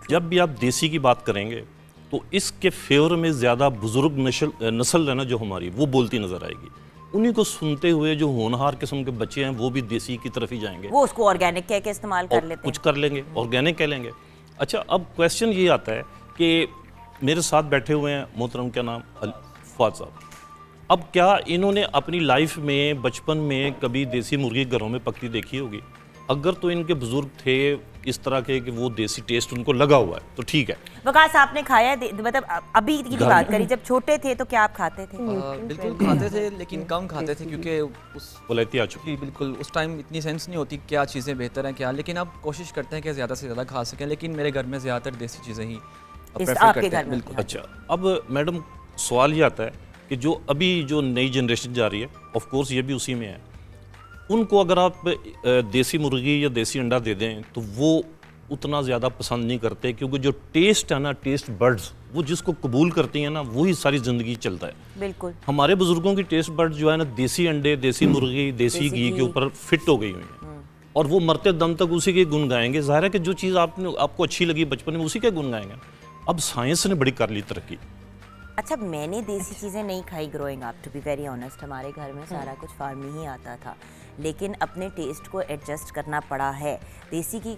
जब भी आप देसी की बात करेंगे तो इसके फेवर में ज़्यादा बुजुर्ग नस्ल है ना जो हमारी, वो बोलती नज़र आएगी। उन्हीं को सुनते हुए जो होनहार किस्म के बच्चे हैं वो भी देसी की तरफ ही जाएंगे, वो उसको ऑर्गेनिक कह के इस्तेमाल कर और लेते कुछ हैं। कर लेंगे, ऑर्गेनिक कह लेंगे। अच्छा, अब क्वेश्चन ये आता है कि मेरे साथ बैठे हुए हैं मोहतरम, क्या नाम, फवाद साहब। अब क्या इन्होंने अपनी लाइफ में बचपन में कभी देसी मुर्गी घरों में पकती देखी होगी? अगर तो इनके बुजुर्ग थे इस तरह के कि वो देसी टेस्ट उनको लगा हुआ है तो ठीक है। वकास, आपने खाया है मतलब अभी की बात करी, जब छोटे थे तो क्या आप खाते थे? बिल्कुल खाते थे, लेकिन कम खाते थे क्योंकि उस वलायती आ चुकी। जी बिल्कुल, उस टाइम इतनी सेंस नहीं होती क्या चीज़ें बेहतर हैं क्या, लेकिन अब कोशिश करते हैं कि ज़्यादा से ज़्यादा खा सकें, लेकिन मेरे घर में ज़्यादातर देसी चीज़ें ही प्रेफर आपके करते घर हैं। में? बिल्कुल। अच्छा, अब मैडम सवाल ये आता है कि जो अभी जो नई जनरेशन जा रही है, ऑफ कोर्स ये भी उसी में है, उनको अगर आप देसी मुर्गी या देसी अंडा दे दें तो वो उतना ज़्यादा पसंद नहीं करते, क्योंकि जो टेस्ट है ना, टेस्ट बर्ड्स वो जिसको कबूल करती हैं ना, वही सारी ज़िंदगी चलता है। बिल्कुल। हमारे बुजुर्गों की टेस्ट बर्ड जो है ना, देसी अंडे, देसी मुर्गी, देसी घी के ऊपर फिट हो गई हुई है, और वो मरते दम तक उसी के गुण गाएंगे। ज़ाहिर है कि जो चीज़ आपको अच्छी लगी बचपन में उसी के गुण गाएंगे। अब साइंस ने बड़ी कर ली तरक्की। अच्छा, मैंने देसी चीज़ें नहीं खाई growing up, to be very honest. हमारे घर में सारा कुछ फार्मी ही आता था, लेकिन अपने टेस्ट को एडजस्ट करना पड़ा है। देसी घी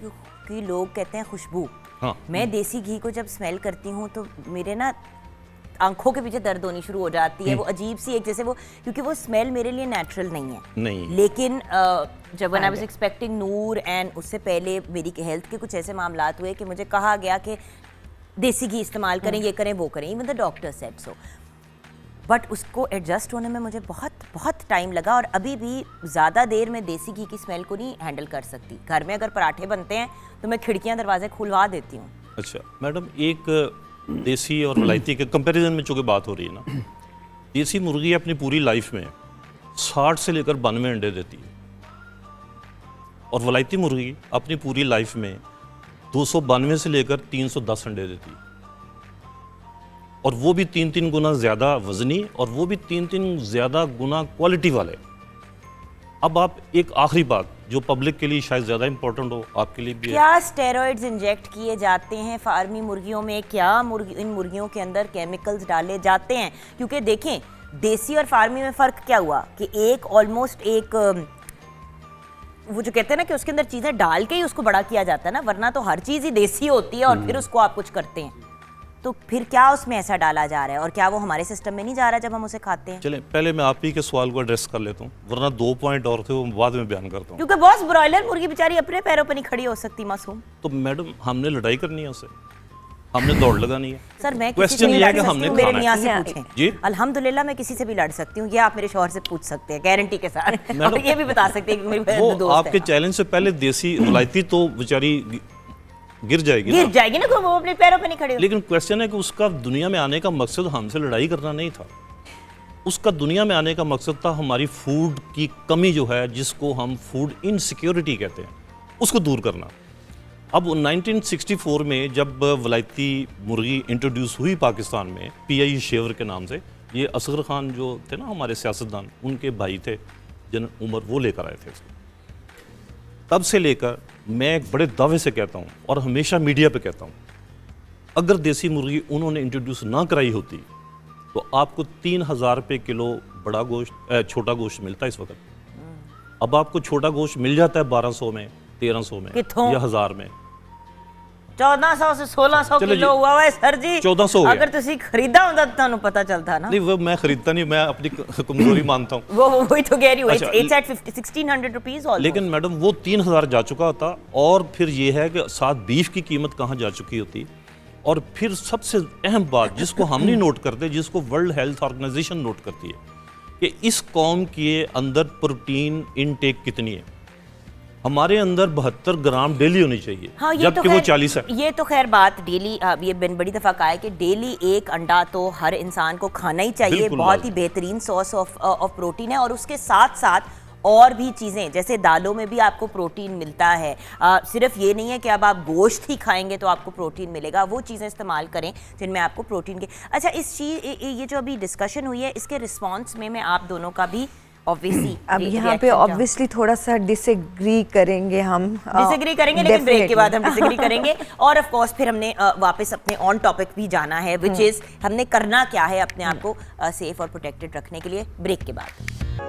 की लोग कहते हैं खुशबू। हाँ। मैं देसी घी को जब स्मेल करती हूँ तो मेरे ना आंखों के पीछे दर्द होनी शुरू हो जाती है। वो अजीब सी एक, जैसे वो, क्योंकि वो स्मेल मेरे लिए नेचुरल नहीं है। नहीं। लेकिन जब I was expecting Noor and उससे पहले मेरी हेल्थ के कुछ ऐसे मामलात हुए कि मुझे कहा गया कि देसी घी इस्तेमाल करें, ये करें, वो करें, even the doctor said so. But उसको एडजस्ट होने में मुझे बहुत बहुत टाइम लगा, और अभी भी ज़्यादा देर में देसी घी की स्मेल को नहीं हैंडल कर सकती। घर में अगर पराठे बनते हैं तो मैं खिड़कियां दरवाजे खुलवा देती हूँ। अच्छा मैडम, एक देसी और वलायती के कंपैरिजन में चूँकि बात हो रही है ना, देसी मुर्गी अपनी पूरी लाइफ में 60 से लेकर 92 अंडे देती है, और वलायती मुर्गी अपनी पूरी लाइफ में 292 से लेकर 310 अंडे देती है, और वो भी 3-3 गुना ज़्यादा वजनी, और वो भी 3-3 ज़्यादा गुना क्वालिटी वाले। अब आप एक आखिरी बात जो पब्लिक के लिए शायद ज़्यादा इंपॉर्टेंट हो, आपके लिए भी है। क्या स्टेरॉइड्स इंजेक्ट किए जाते हैं फार्मी मुर्गियों में? क्या इन मुर्गियों के अंदर केमिकल्स डाले जाते हैं? क्योंकि देखें, देसी और फार्मी में फ़र्क क्या हुआ कि एक ऑलमोस्ट एक वो जो कहते हैं ना कि उसके अंदर चीज़ें डाल के ही उसको बड़ा किया जाता है ना, वरना तो हर चीज़ ही देसी होती है और फिर उसको आप कुछ करते हैं। तो फिर क्या उसमें ऐसा डाला जा रहा है, और क्या वो हमारे सिस्टम में नहीं जा रहा जब हम उसे खाते हैं? चलें, पहले मैं आप ही के सवाल को एड्रेस कर लेता हूँ, वरना 2 पॉइंट और थे वो बाद में बयान करता हूँ। क्योंकि बॉस, ब्रॉयलर मुर्गी बेचारी अपने पैरों पर नहीं खड़ी हो सकती मासूम। तो मैडम, हमने लड़ाई करनी है उससे, हमने दौड़ लगानी है। सर, मैं किसी क्वेश्चन से भी ये है लड़ कि सकती हमने हूँ, मेरे खाना मियाँ है। से पूछें। जी? अल्हम्दुलिल्लाह मैं किसी से भी लड़ सकती हूँ, ये आप मेरे शौहर से पूछ सकते हैं गारंटी के साथ। मैडम, और ये भी बता सकते हैं कि मेरी वो दोस्त आपके है। चैलेंज से पहले देसी वलायती तो बेचारी गिर जाएगी गिर ना। जाएगी ना, वो अपने पैरों पे नहीं खड़ी हो। लेकिन क्वेश्चन है कि उसका दुनिया में आने का मकसद हमसे लड़ाई करना नहीं था। उसका दुनिया में आने का मकसद था हमारी फूड की कमी जो है, जिसको हम फूड इनसिक्योरिटी कहते हैं, उसको दूर करना। अब 1964 में जब वलायती मुर्गी इंट्रोड्यूस हुई पाकिस्तान में, PI शेवर के नाम से, ये असगर खान जो थे ना हमारे सियासतदान, उनके भाई थे जन उमर, वो लेकर आए थे इसको। तब से लेकर मैं एक बड़े दावे से कहता हूँ और हमेशा मीडिया पे कहता हूँ, अगर देसी मुर्गी उन्होंने इंट्रोड्यूस ना कराई होती तो आपको 3000 रुपये किलो बड़ा गोश्त, छोटा गोश्त मिलता है इस वक्त। अब आपको छोटा गोश्त मिल जाता है 1200 में, 1300 में कित्थों? या 1000 में। 1400 से 1600 चलो किलो जी। हुआ है सर जी। 1400 हो गया। अगर तुसी खरीदा होता तो ਤੁਹਾਨੂੰ पता चलता ना। नहीं, वो मैं खरीदता नहीं, मैं अपनी कमजोरी मानता हूँ। वही तो कह रही हूँ। अच्छा, It's at 1600 रुपीस ऑलमोस्ट। लेकिन मैडम वो 3000 जा चुका होता, और फिर ये है कि साथ बीफ की कीमत कहाँ जा चुकी होती। और फिर सबसे अहम बात जिसको हम नहीं नोट करते, जिसको वर्ल्ड हेल्थ ऑर्गेनाइजेशन नोट करती है, कि इस कौम के अंदर प्रोटीन इनटेक कितनी है। हमारे अंदर 72 ग्राम डेली होनी चाहिए, हाँ, ये जबकि तो वो खैर- 40 है। ये तो खैर बात डेली, ये बड़ी दफ़ा कहा है कि डेली एक अंडा तो हर इंसान को खाना ही चाहिए। बिल्कुल बहुत ही बेहतरीन सोर्स ऑफ प्रोटीन है, और उसके साथ साथ और भी चीज़ें, जैसे दालों में भी आपको प्रोटीन मिलता है। सिर्फ ये नहीं है कि अब आप गोश्त ही खाएंगे तो आपको प्रोटीन मिलेगा, वो चीज़ें इस्तेमाल करें जिनमें आपको प्रोटीन के। अच्छा, इस चीज़, ये जो अभी डिस्कशन हुई है, इसके रिस्पॉन्स में मैं आप दोनों का भी ऑब्वियसली अब यहाँ पे ऑब्वियसली थोड़ा सा डिसएग्री करेंगे हम। डिसएग्री करेंगे, लेकिन ब्रेक के बाद हम Definitely. डिसएग्री करेंगे। और ऑफ कोर्स फिर हमने वापस अपने ऑन टॉपिक भी जाना है, विच इज़ हमने करना क्या है अपने आप को सेफ और प्रोटेक्टेड रखने के लिए, ब्रेक के बाद।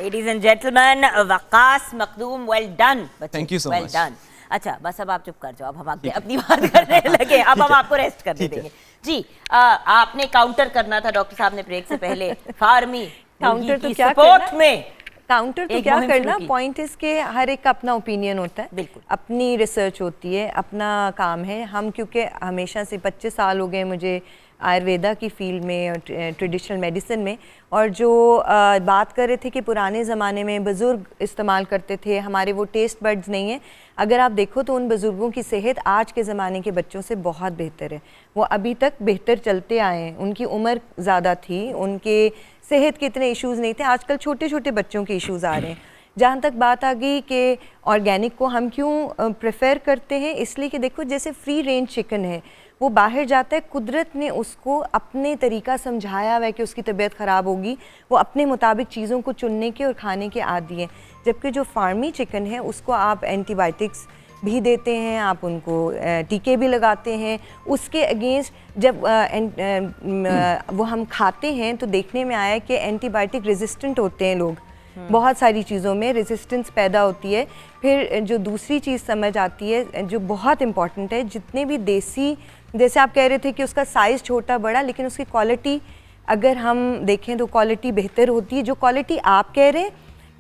Ladies and gentlemen, Waqas Makhdoom, well done बच्चे, Thank you so well much. done. अच्छा बस अब आप चुप कर जाओ, अब हम आगे अपनी बात करने लगे, अब हम आपको रेस्ट करने देंगे जी। आपने काउंटर करना था डॉक्टर साहब ने ब्रेक से पहले, फार्मी काउंटर तो क्या सपोर्ट करना? में काउंटर तो एक क्या मुहिम शुरू करना, की। पॉइंट इसके हर एक का अपना ओपिनियन होता है, बिल्कुल। अपनी रिसर्च होती है, अपना काम है। हम क्योंकि हमेशा से 25 साल हो गए मुझे आयुर्वेदा की फील्ड में और ट्रेडिशनल मेडिसिन में, और जो बात कर रहे थे कि पुराने ज़माने में बुज़ुर्ग इस्तेमाल करते थे, हमारे वो टेस्ट बड्स नहीं है। अगर आप देखो तो उन बुज़ुर्गों की सेहत आज के ज़माने के बच्चों से बहुत बेहतर है। वो अभी तक बेहतर चलते आए हैं, उनकी उम्र ज़्यादा थी, उनके सेहत के इतने इश्यूज़ नहीं थे। आजकल छोटे छोटे बच्चों के इश्यूज़ आ रहे हैं। जहाँ तक बात आ गई कि ऑर्गेनिक को हम क्यों प्रेफर करते हैं, इसलिए कि देखो जैसे फ्री रेंज चिकन है, वो बाहर जाता है, कुदरत ने उसको अपने तरीका समझाया हुआ है कि उसकी तबीयत ख़राब होगी, वो अपने मुताबिक चीज़ों को चुनने के और खाने के आदी हैं। जबकि जो फार्मी चिकन है उसको आप एंटीबायोटिक्स भी देते हैं, आप उनको टीके भी लगाते हैं, उसके अगेंस्ट जब वो हम खाते हैं तो देखने में आया कि एंटीबायोटिक रेजिस्टेंट होते हैं लोग, बहुत सारी चीज़ों में रेजिस्टेंस पैदा होती है। फिर जो दूसरी चीज़ समझ आती है जो बहुत इम्पॉर्टेंट है, जितने भी देसी, जैसे आप कह रहे थे कि उसका साइज़ छोटा बड़ा, लेकिन उसकी क्वालिटी अगर हम देखें तो क्वालिटी बेहतर होती है। जो क्वालिटी आप कह रहे हैं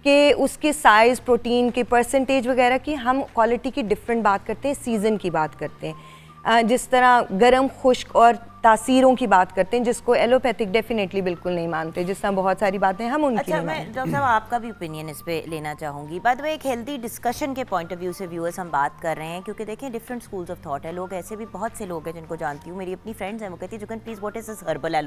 कि उसके साइज़, प्रोटीन के परसेंटेज वगैरह की, हम क्वालिटी की डिफरेंट बात करते हैं, सीज़न की बात करते हैं। जिस तरह गर्म, खुश्क और तासीरों की बात करते हैं, जिसको एलोपैथिक डेफिनेटली बिल्कुल नहीं मानते, जिस तरह बहुत सारी बातें हम उनकी अच्छा, नहीं मैं मानते। डॉक्टर साहब आपका भी ओपिनियन इस पे लेना चाहूँगी। बाय द वे, एक हेल्दी डिस्कशन के पॉइंट ऑफ व्यू से व्यूअर्स हम बात कर रहे हैं, क्योंकि देखें डिफरेंट स्कूल्स ऑफ थॉट है। लोग ऐसे भी बहुत से लोग हैं जिनको जानती हूँ, मेरी अपनी फ्रेंड्स हैं, वो कहती है Jugan please what is this herbal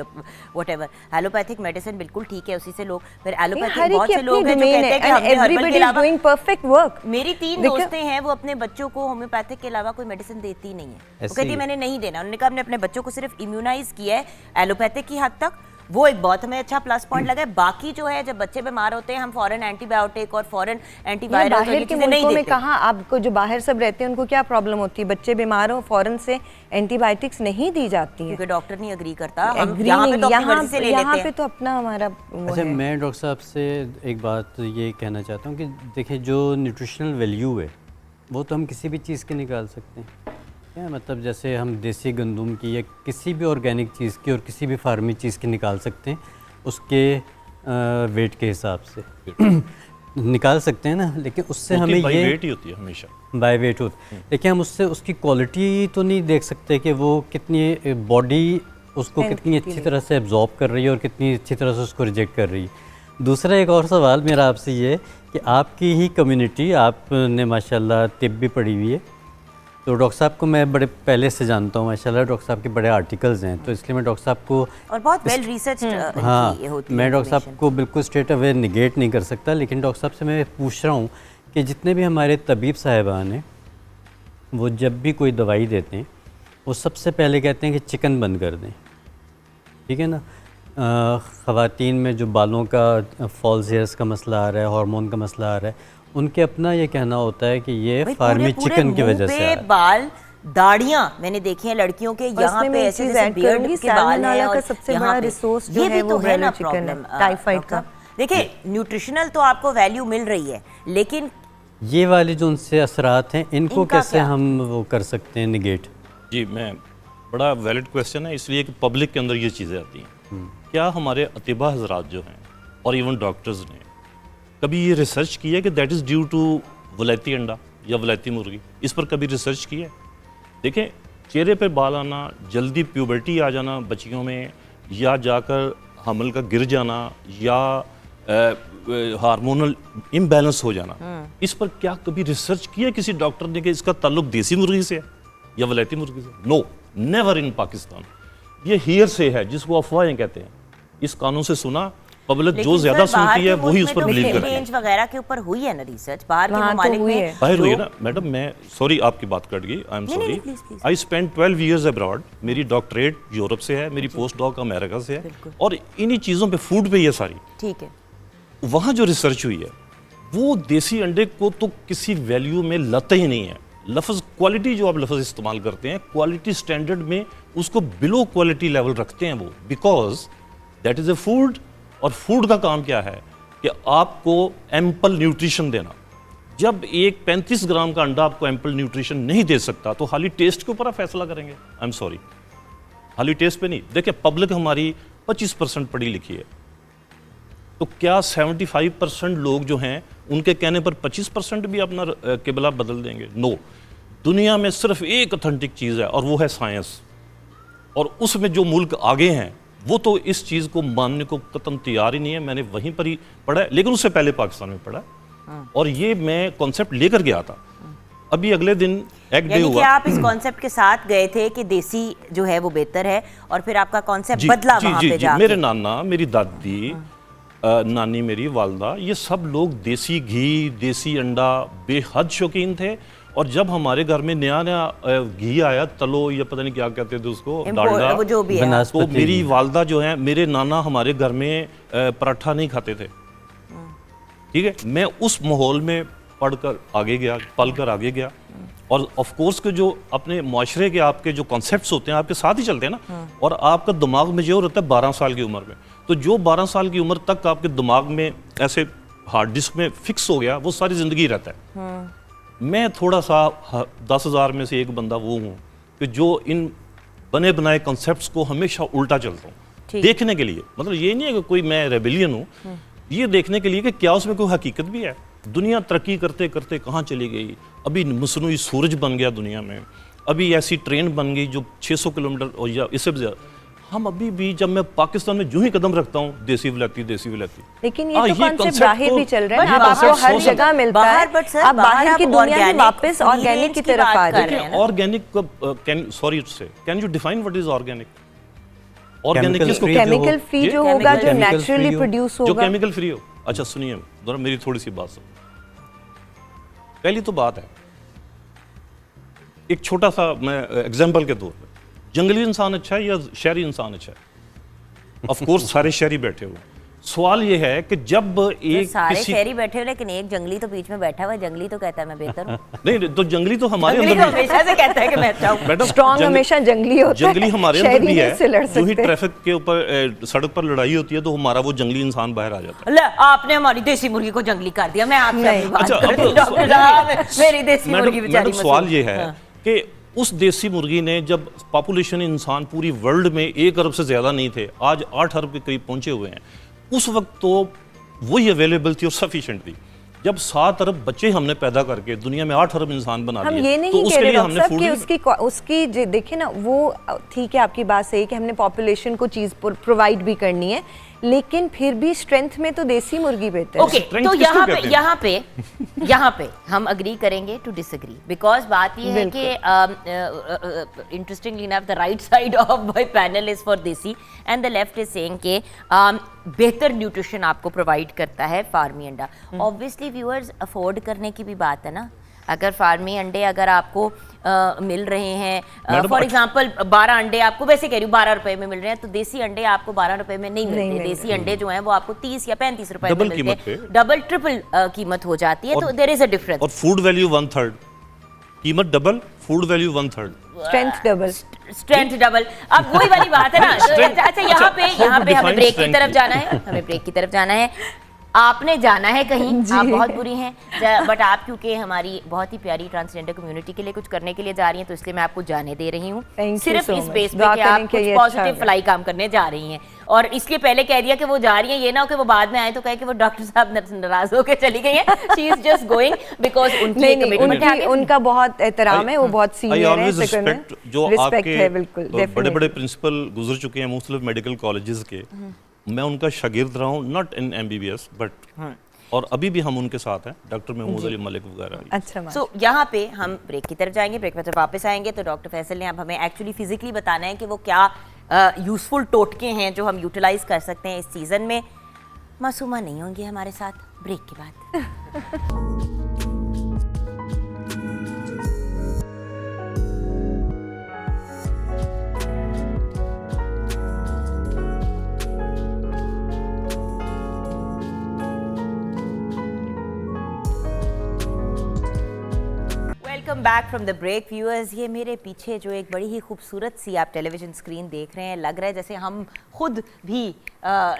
whatever, allopathic medicine बिल्कुल ठीक है, उसी से लोग, फिर एलोपैथिक बहुत से लोग हैं जो कहते हैं कि हमने हर्बल के अलावा, परफेक्ट वर्क। मेरी 3 दोस्तें हैं वो अपने बच्चों को होम्योपैथिक के अलावा कोई मेडिसिन देती ही नहीं है। वो ऐसे कहती ही। मैंने नहीं देना, उन्होंने कहा हमने अपने बच्चों को सिर्फ इम्यूनाइज किया है एलोपैथिक की हद तक, वो एक बहुत हमें अच्छा प्लस पॉइंट लगा है। बाकी जो है जब बच्चे बीमार होते हैं हम फॉरेन एंटीबायोटिक और फॉरेन एंटीवायरल बाहर के मुल्कों में कहाँ, आपको जो बाहर सब रहते हैं उनको क्या प्रॉब्लम होती है, बच्चे बीमार हो फॉरेन से एंटीबायोटिक्स नहीं दी जाती है, क्योंकि डॉक्टर नहीं एग्री करता। हम एग्री यहाँ पे नहीं, तो अपनी मर्जी से ले यहाँ लेते पे हैं। तो अपना हमारा वो अच्छा, है। मैं डॉक्टर साहब से एक बात ये कहना चाहता हूँ कि देखिए जो न्यूट्रिशनल वैल्यू है वो तो हम किसी भी चीज़ की निकाल सकते हैं। क्या मतलब जैसे हम देसी गंदम की या किसी भी ऑर्गेनिक चीज़ की और किसी भी फार्मी चीज़ की निकाल सकते हैं, उसके वेट के हिसाब से निकाल सकते हैं ना, लेकिन उससे हमें बाई ये वेट ही होती है हमेशा। बाय वेट होती है, लेकिन हम उससे उसकी क्वालिटी तो नहीं देख सकते कि वो कितनी बॉडी उसको कितनी अच्छी तरह से एब्जॉर्ब कर रही है और कितनी अच्छी तरह से उसको रिजेक्ट कर रही है। दूसरा एक और सवाल मेरा आपसे ये है कि आपकी ही कम्युनिटी, आपने माशाल्लाह तिब भी पढ़ी हुई है, तो डॉक्टर साहब को मैं बड़े पहले से जानता हूँ माशाल्लाह, डॉक्टर साहब के बड़े आर्टिकल्स हैं, तो इसलिए मैं डॉक्टर साहब को और बहुत वेल रिसर्च हाँ, मैं डॉक्टर साहब को बिल्कुल स्ट्रेट अवे निगेट नहीं कर सकता, लेकिन डॉक्टर साहब से मैं पूछ रहा हूँ कि जितने भी हमारे तबीब साहिबान हैं वो जब भी कोई दवाई देते हैं वो सबसे पहले कहते हैं कि चिकन बंद कर दें, ठीक है ना। ख़वातीन में जो बालों का फॉल्स हेयर्स का मसला आ रहा है, हार्मोन का मसला आ रहा है, उनके अपना ये कहना होता है कि ये फार्मी चिकन की वजह से आ रहा है। बाल, दाढ़ियां मैंने देखी हैं लड़कियों के, यहाँ पे ऐसे जैसे बियर्ड के बाल हैं, और सबसे बड़ा रिसोर्स जो ये है भी तो वो है ना चिकन है, प्रॉब्लम टाइफाइड का। देखिए न्यूट्रिशनल तो आपको वैल्यू मिल रही है, लेकिन ये वाले जो उनसे असरात हैं इनको इनका कैसे क्या? हम वो कर सकते हैं निगेट? जी, मैं बड़ा वैलिड क्वेश्चन है, इसलिए कि पब्लिक के अंदर ये चीज़ें आती हैं। क्या हमारे अतिबा हजरात जो हैं और इवन डॉक्टर्स ने कभी ये रिसर्च की है कि दैट इज़ ड्यू टू वलैती अंडा या वलैती मुर्गी? इस पर कभी रिसर्च की है? देखें, चेहरे पे बाल आना, जल्दी प्यूबर्टी आ जाना बच्चियों में, या जाकर हमल का गिर जाना, या हार्मोनल इम्बैलेंस हो जाना, इस पर क्या कभी रिसर्च किया किसी डॉक्टर ने कि इसका ताल्लुक देसी मुर्गी से है या वलैती मुर्गी से? No, never in Pakistan. ये हियर से है जिसको अफवाहें कहते हैं। इस कानून से सुना, पब्लिक जो ज्यादा सुनती है वही उस पर बिलीव करती है। रेंज वगैरह के ऊपर हुई है ना रिसर्च, बाहर के वहाँ तो ममालिक हुई में है। बाहर हुई है जो- ना मैडम। मैं सॉरी, आपकी बात कट गई, आई एम नहीं, sorry. please, please. I spend 12 years abroad. मेरी डॉक्टरेट यूरोप से है, मेरी पोस्ट डॉक अमेरिका से है, और इन्हीं चीज़ों पे, फूड पे ये सारी। ठीक है। वहाँ जो रिसर्च हुई है वो देसी अंडे को तो किसी वैल्यू में लाता ही नहीं है। लफ्ज़ क्वालिटी जो आप लफ्ज़ इस्तेमाल करते हैं, क्वालिटी स्टैंडर्ड में उसको बिलो क्वालिटी लेवल रखते हैं वो, because that is a food. और फूड का काम क्या है कि आपको एम्पल न्यूट्रिशन देना। जब एक 35 ग्राम का अंडा आपको एम्पल न्यूट्रिशन नहीं दे सकता तो खाली टेस्ट के ऊपर आप फैसला करेंगे। आई एम सॉरी, खाली टेस्ट पे नहीं। देखिए पब्लिक हमारी 25% पढ़ी लिखी है, तो क्या 75% लोग जो हैं उनके कहने पर 25% भी अपना किबला बदल देंगे? नो। दुनिया में सिर्फ एक ऑथेंटिक चीज़ है और वो है साइंस, और उसमें जो मुल्क आगे हैं वो तो इस चीज़ को मानने को कतई तैयार ही नहीं है। मैंने वहीं पर ही पढ़ा है, लेकिन उससे पहले पाकिस्तान में पढ़ा है, और ये मैं कॉन्सेप्ट लेकर गया था। अभी अगले दिन एक डे यानी कि हुआ। आप इस कॉन्सेप्ट के साथ गए थे कि देसी जो है वो बेहतर है, और फिर आपका कॉन्सेप्ट बदला वहां पे जाके। मेरे नाना, मेरी दादी, नानी, मेरी वालदा, ये सब लोग देसी घी, देसी अंडा बेहद शौकीन थे। और जब हमारे घर में नया नया घी आया, तलो या पता नहीं क्या कहते थे उसको, डालडा, वो जो भी है, तो मेरी वालदा जो है, मेरे नाना हमारे घर में पराठा नहीं खाते थे। ठीक है, मैं उस माहौल में पढ़कर आगे गया, पल कर आगे गया, और ऑफ कोर्स के जो अपने माशरे के आपके जो कॉन्सेप्ट्स होते हैं आपके साथ ही चलते हैं ना, और आपका दिमाग में जो रहता है 12 साल की उम्र में, तो जो 12 साल की उम्र तक आपके दिमाग में ऐसे हार्ड डिस्क में फिक्स हो गया वो सारी ज़िंदगी रहता है। मैं थोड़ा सा 10,000 में से एक बंदा वो हूँ कि जो इन बने बनाए कॉन्सेप्ट्स को हमेशा उल्टा चलता हूँ, देखने के लिए। मतलब ये नहीं है कि कोई मैं रेबेलियन हूँ, ये देखने के लिए कि क्या उसमें कोई हकीकत भी है। दुनिया तरक्की करते करते कहाँ चली गई, अभी मसनूई सूरज बन गया दुनिया में, अभी ऐसी ट्रेन बन गई जो 600 किलोमीटर और या इससे भी ज़्यादा। हम अभी भी, जब मैं पाकिस्तान में जो ही कदम रखता हूँ, देसी विलायती, देसी विलायती। लेकिन ये तो कॉन्सेप्ट concept बाहर तो- भी चल रहा है ये ना, अब आपको concept हर हो जगह सकता- मिलता है। आप बाहर की दुनिया में वापस ऑर्गेनिक की तरफ आ रहे हैं। ऑर्गेनिक, सॉरी टू से, can you define what is organic? Organic Chemical किसको free कहते हैं? केमिकल फ्री ये? जो होगा, जो Chemical नेचुरली free हो। प्रोड्यूस जो होगा। केमिकल फ्री हो। अच्छा सुनिए, जरा मेरी थोड़ी सी बात सुनो। पहली तो बात है, एक छोटा सा मैं एग्जांपल के तौर पे, जंगली इंसान अच्छा है या शहरी इंसान अच्छा है? ऑफ कोर्स सारे शहरी बैठे हुए। सवाल ये है कि जब एक सारे किसी शहरी बैठे हुए, लेकिन एक जंगली तो बीच में बैठा हुआ है। जंगली तो कहता है मैं बेहतर हूँ। नहीं, तो जंगली तो हमारे जंगली तो अंदर भी हमेशा से कहता है कि मैं अच्छा हूँ। मैडम, स्ट्रॉन्ग हमेशा जंगली होता है, जंगली हमारे अंदर शहरी भी नहीं से लड़ है। जो ही सकते। ट्रैफिक के ऊपर सड़क पर लड़ाई होती है तो हमारा वो जंगली इंसान बाहर आ जाता है। ले, आपने हमारी देसी मुर्गी को जंगली कर दिया। मैं आपसे अपनी बात अच्छा, करती अब हूँ, डॉक्टर साहब, मेरी देसी मुर्गी मैडम, बेचारी सवाल मसूम। ये है कि उस देसी मुर्गी ने, जब पॉपुलेशन इंसान पूरी वर्ल्ड में 1 अरब से ज़्यादा नहीं थे, आज 8 अरब के करीब पहुंचे हुए हैं, उस वक्त तो वही अवेलेबल थी और सफिशिएंट थी। जब 7 अरब बच्चे हमने पैदा करके दुनिया में 8 अरब इंसान बना हम दिए, ये तो नहीं कह उसके रहे लिए डॉक्टर हमने साहब फूड कि उसकी देखिए ना, वो ठीक है, आपकी बात सही कि हमने पॉपुलेशन को चीज़ प्रोवाइड भी करनी है, लेकिन फिर भी स्ट्रेंथ में तो देसी मुर्गी बेहतर है। ओके, Strength तो किसको यहाँ कहते पे हैं? यहाँ पे हम अग्री करेंगे टू डिसएग्री, बिकॉज बात ये है कि interestingly enough the right side of my panel is for desi and the left is saying कि बेहतर न्यूट्रिशन आपको प्रोवाइड करता है फार्मी अंडा। ऑब्वियसली व्यूअर्स, अफोर्ड करने की भी बात है ना। अगर फार्मी अंडे अगर आपको मिल रहे हैं, मैडम, फॉर एग्जांपल 12 अंडे आपको, वैसे कह रही हूँ 12 रुपए में मिल रहे हैं, तो देसी अंडे आपको 12 रुपए में नहीं मिलते। देसी अंडे जो हैं वो आपको 30 या 35 रुपए में डबल मिलते कीमत हैं, पे। डबल ट्रिपल कीमत हो जाती है। तो देयर इज अ डिफरेंस। और फूड वैल्यू 1/3, कीमत double, food value 1/3। Strength double. Strength double. अब वही वाली बात है ना। अच्छा, यहाँ पे define हमें ब्रेक की strength? तरफ जाना है, हमें ब्रेक की तरफ जाना है। आपने जाना है कहीं, आप बहुत बुरी हैं, बट आप क्योंकि हमारी बहुत ही प्यारी ट्रांसजेंडर कम्युनिटी के लिए कुछ करने के लिए जा रही हैं, तो इसलिए मैं आपको जाने दे रही हूँ। Thank you सिर्फ so इस much. बेस पे दुआ कि करें आप कि कुछ ये अच्छा पॉजिटिव हो। फ्लाई काम करने जा रही हैं। और इसलिए पहले कह दिया कि वो जा रही हैं, ये ना हो कि वो बाद में आए तो कहे कि वो डॉक्टर साहब नाराज होकर चली गई हैं। She is just going because उनकी नहीं, कमिटमेंट है आगे। उनका बहुत एहतराम है, वो बहुत I सीनियर है always सेक्टर में। respect जो रिस्पेक्ट है, आपके बिल्कुल, बड़े बड़े definitely। प्रिंसिपल गुजर चुके हैं मुख्तलिफ मेडिकल कॉलेजेस के, मैं उनका शागिर्द रहा हूँ, नॉट इन MBBS बट, और अभी भी हम उनके साथ हैं, डॉक्टर महमूद अली मलिक वगैरह। अच्छा मैम। सो यहाँ पे हम ब्रेक की तरफ जाएंगे, ब्रेक में जब वापस आएंगे तो डॉक्टर फैसल ने अब हमें एक्चुअली फिजिकली बताना है कि वो क्या यूजफुल टोटके हैं जो हम यूटिलाइज कर सकते हैं इस सीजन में। मासूमा नहीं होंगी हमारे साथ ब्रेक के बाद। Back from the break viewers. ये मेरे पीछे जो एक बड़ी ही खूबसूरत सी आप टेलीविज़न स्क्रीन देख रहे हैं, लग रहा है जैसे हम खुद भी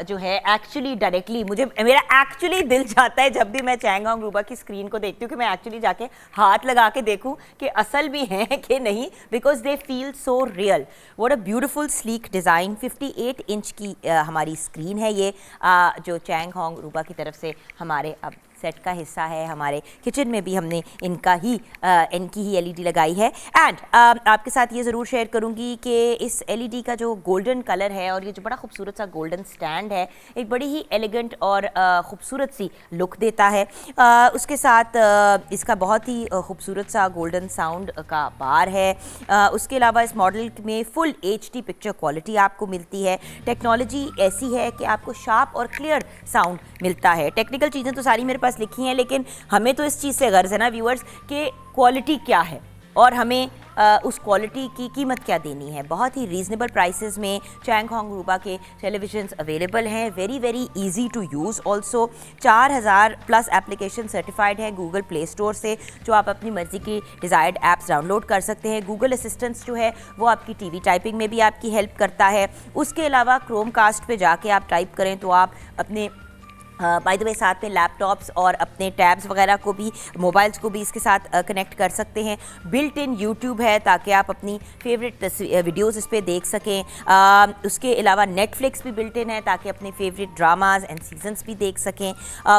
जो है एक्चुअली डायरेक्टली, मेरा एक्चुअली दिल चाहता है जब भी मैं चैंगहोंग रूबा की स्क्रीन को देखती हूँ कि मैं एक्चुअली जाके हाथ लगा के देखूँ कि असल भी हैं कि नहीं, because they feel so real. What a beautiful sleek design. 58 inch की हमारी स्क्रीन है ये, जो चैंगहोंग रूबा की तरफ से हमारे अब सेट का हिस्सा है। हमारे किचन में भी हमने इनकी ही एलईडी लगाई है। एंड आपके साथ ये ज़रूर शेयर करूँगी कि इस एलईडी का जो गोल्डन कलर है और ये जो बड़ा खूबसूरत सा गोल्डन स्टैंड है, एक बड़ी ही एलिगेंट और खूबसूरत सी लुक देता है। उसके साथ इसका बहुत ही खूबसूरत सा गोल्डन साउंड का बार है। उसके अलावा इस मॉडल में फुल HD पिक्चर क्वालिटी आपको मिलती है। टेक्नोलॉजी ऐसी है कि आपको शार्प और क्लियर साउंड मिलता है। टेक्निकल चीज़ें तो सारी मेरे पास लिखी हैं, लेकिन हमें तो इस चीज़ से गर्ज है ना व्यूअर्स कि क्वालिटी क्या है और हमें उस क्वालिटी की कीमत क्या देनी है। बहुत ही रीज़नेबल प्राइसेस में चैंगहोंग रूबा के टेलीविजन्स अवेलेबल हैं। Very very easy to use also. 4000 plus application certified है गूगल प्ले स्टोर से, जो आप अपनी मर्ज़ी की डिज़ायर्ड ऐप्स डाउनलोड कर सकते हैं। गूगल असिस्टेंट्स जो है वो आपकी टीवी टाइपिंग में भी आपकी हेल्प करता है। उसके अलावा क्रोमकास्ट पे जाके आप टाइप करें तो आप अपने बाय द वे साथ में लैपटॉप्स और अपने टैब्स वगैरह को भी, मोबाइल्स को भी इसके साथ कनेक्ट कर सकते हैं। बिल्ट इन यूट्यूब है ताकि आप अपनी फेवरेट वीडियोस इस पे देख सकें। उसके अलावा नेटफ्लिक्स भी बिल्ट इन है ताकि अपने फेवरेट ड्रामाज एंड सीजन्स भी देख सकें।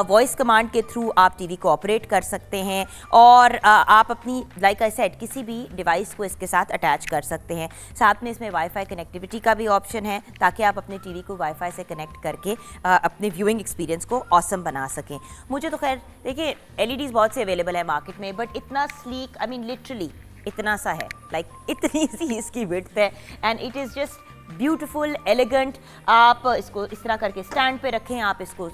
वॉइस कमांड के थ्रू आप टीवी को ऑपरेट कर सकते हैं और आप अपनी लाइक आई सेड किसी भी डिवाइस को इसके साथ अटैच कर सकते हैं। साथ में इसमें वाईफाई कनेक्टिविटी का भी ऑप्शन है ताकि आप अपने टीवी को वाईफाई से कनेक्ट करके अपने व्यूइंग एक्सपीरियंस को ऑसम बना सकें। मुझे तो खैर देखिए एलईडीज़ बहुत से अवेलेबल है मार्केट में, बट इतना स्लीक, आई मीन लिटरली इतना सा है, लाइक इतनी सी इसकी विड्थ है and it is just beautiful elegant. आप इसको इस तरह करके स्टैंड पे रखें, आप इसको